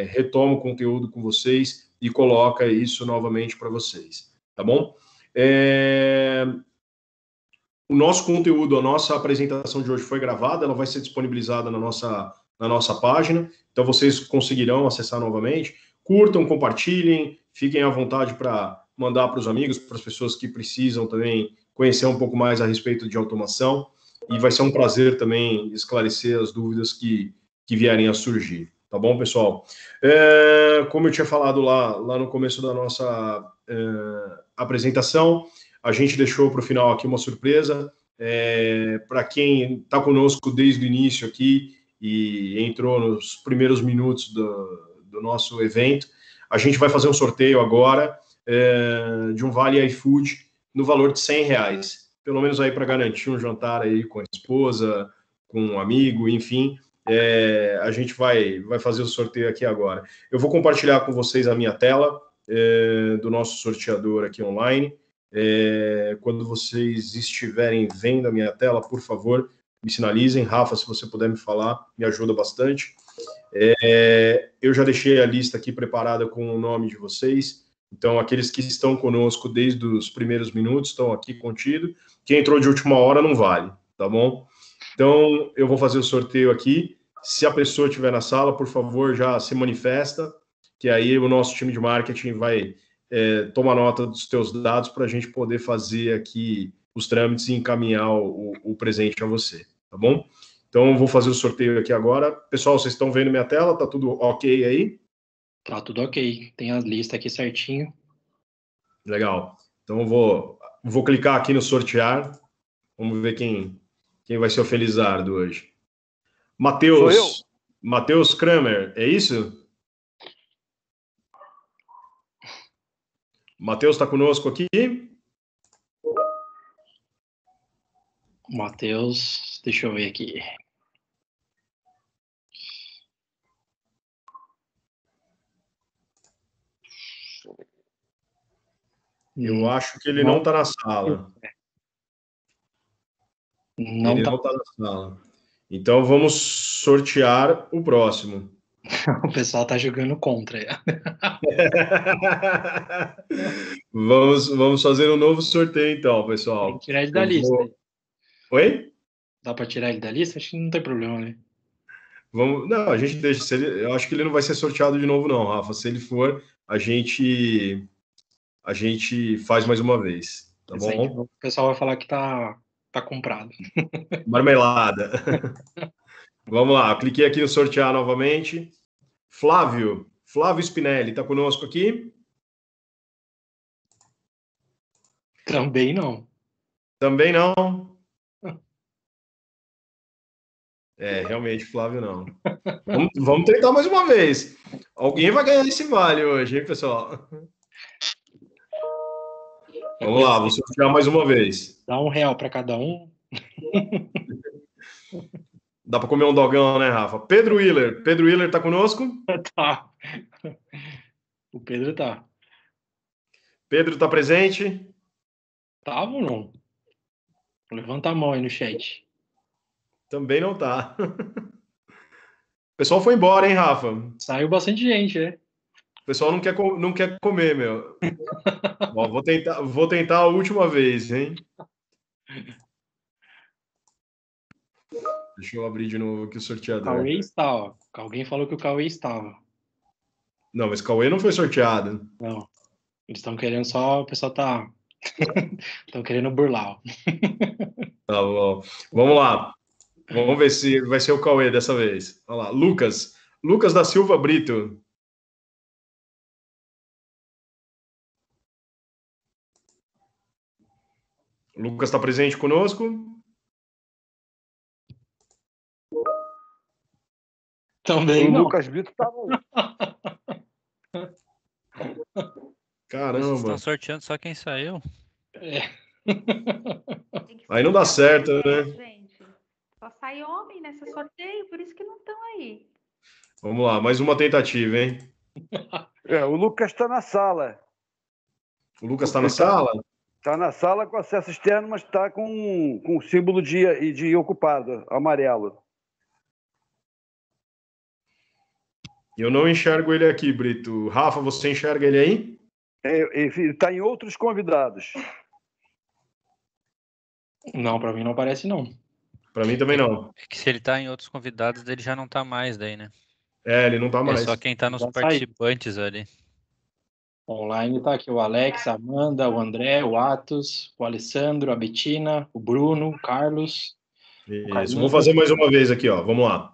retoma o conteúdo com vocês e coloca isso novamente para vocês, tá bom? O nosso conteúdo, a nossa apresentação de hoje foi gravada, ela vai ser disponibilizada na nossa página, então vocês conseguirão acessar novamente. Curtam, compartilhem, fiquem à vontade para mandar para os amigos, para as pessoas que precisam também conhecer um pouco mais a respeito de automação, e vai ser um prazer também esclarecer as dúvidas que vierem a surgir. Tá bom, pessoal? Como eu tinha falado lá no começo da nossa apresentação, a gente deixou para o final aqui uma surpresa. Para quem está conosco desde o início aqui e entrou nos primeiros minutos do nosso evento, a gente vai fazer um sorteio agora de um vale iFood no valor de R$100, pelo menos aí para garantir um jantar aí com a esposa, com um amigo, enfim. A gente vai fazer o sorteio aqui agora. Eu vou compartilhar com vocês a minha tela do nosso sorteador aqui online. Quando vocês estiverem vendo a minha tela, por favor, me sinalizem. Rafa, se você puder me falar, me ajuda bastante. Eu já deixei a lista aqui preparada com o nome de vocês. Então, aqueles que estão conosco desde os primeiros minutos estão aqui contidos. Quem entrou de última hora não vale, tá bom? Então, eu vou fazer o sorteio aqui. Se a pessoa estiver na sala, por favor, já se manifesta, que aí o nosso time de marketing vai tomar nota dos teus dados para a gente poder fazer aqui os trâmites e encaminhar o presente a você, tá bom? Então, eu vou fazer o sorteio aqui agora. Pessoal, vocês estão vendo minha tela? Tá tudo ok aí? Tá tudo ok. Tem a lista aqui certinho. Legal. Então, eu vou clicar aqui no sortear. Vamos ver quem vai ser o felizardo hoje. Matheus Kramer, é isso? Matheus está conosco aqui? Matheus, deixa eu ver aqui. Eu acho que ele não está na sala. Não está na sala. Então, vamos sortear o próximo. O pessoal está jogando contra. Vamos fazer um novo sorteio, então, pessoal. Tem que tirar ele da lista. Oi? Dá para tirar ele da lista? Acho que não tem problema, né? Não, a gente deixa. Eu acho que ele não vai ser sorteado de novo, não, Rafa. Se ele for, a gente faz mais uma vez, tá bom? O pessoal vai falar que tá comprado. Marmelada. Vamos lá, cliquei aqui no sortear novamente. Flávio Spinelli, tá conosco aqui? Também não. Também não? Realmente, Flávio não. Vamos tentar mais uma vez. Alguém vai ganhar esse vale hoje, hein, pessoal? Vamos lá, vou sortear mais uma vez. Dá R$1 para cada um. Dá para comer um dogão, né, Rafa? Pedro Willer tá conosco? Tá. O Pedro tá. Pedro tá presente? Tava ou não? Levanta a mão aí no chat. Também não tá. O pessoal foi embora, hein, Rafa? Saiu bastante gente, né? O pessoal não quer comer, meu. Ó, vou tentar a última vez, hein? Deixa eu abrir de novo aqui o sorteador. O Cauê estava. Alguém falou que o Cauê estava. Não, mas o Cauê não foi sorteado. Não. Eles estão querendo só... O pessoal tá... Estão querendo burlar. Tá bom. Vamos lá. Vamos ver se vai ser o Cauê dessa vez. Olha lá. Lucas da Silva Brito. O Lucas está presente conosco? Também não. O Lucas Brito estava aí. Caramba. Vocês estão sorteando só quem saiu? Aí não dá certo, né? Gente, só sai homem nesse sorteio, por isso que não estão aí. Vamos lá, mais uma tentativa, hein? O Lucas está na sala. O Lucas está na sala? Está na sala com acesso externo, mas está com o símbolo de ocupado, amarelo. Eu não enxergo ele aqui, Brito. Rafa, você enxerga ele aí? Ele está em outros convidados. Não, para mim não aparece, não. Para mim também não. É que se ele tá em outros convidados, ele já não tá mais daí, né? Ele não tá mais. É só quem tá nos Já participantes ali. Online tá aqui o Alex, a Amanda, o André, o Atos, o Alessandro, a Betina, o Bruno, o Carlos. Isso, vou fazer mais uma vez aqui, ó. Vamos lá.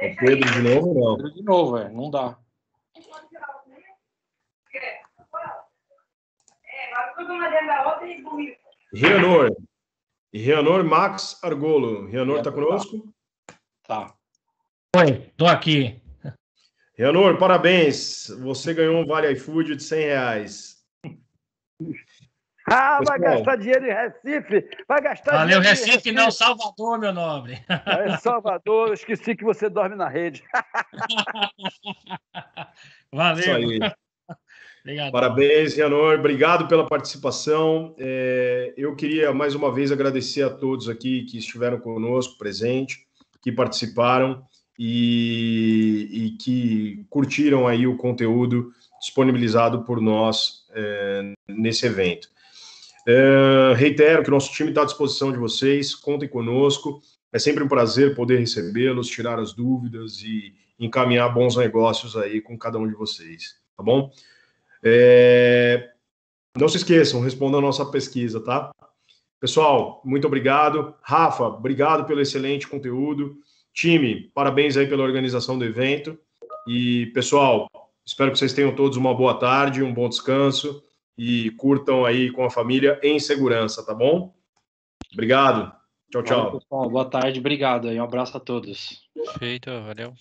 É Pedro de novo, não? Pedro de novo, não dá. Rianor Max Argolo. Rianor está conosco? Tá. Oi, tô aqui. Rianor, parabéns. Você ganhou um Vale iFood de R$100. Vai gastar dinheiro em Recife? Vai gastar Valeu, dinheiro em Recife, não, Salvador, meu nobre. É Salvador, eu esqueci que você dorme na rede. Valeu. Isso aí. Obrigado. Parabéns, Rianor. Obrigado pela participação. Eu queria, mais uma vez, agradecer a todos aqui que estiveram conosco, presente, que participaram e que curtiram aí o conteúdo disponibilizado por nós nesse evento. Reitero que nosso time está à disposição de vocês, contem conosco. É sempre um prazer poder recebê-los, tirar as dúvidas e encaminhar bons negócios aí com cada um de vocês, tá bom? Não se esqueçam, respondam a nossa pesquisa, tá? Pessoal, muito obrigado. Rafa, obrigado pelo excelente conteúdo. Time, parabéns aí pela organização do evento. E, pessoal, espero que vocês tenham todos uma boa tarde, um bom descanso e curtam aí com a família em segurança, tá bom? Obrigado. Tchau, tchau. Valeu, pessoal. Boa tarde, obrigado aí. Um abraço a todos. Feito, valeu.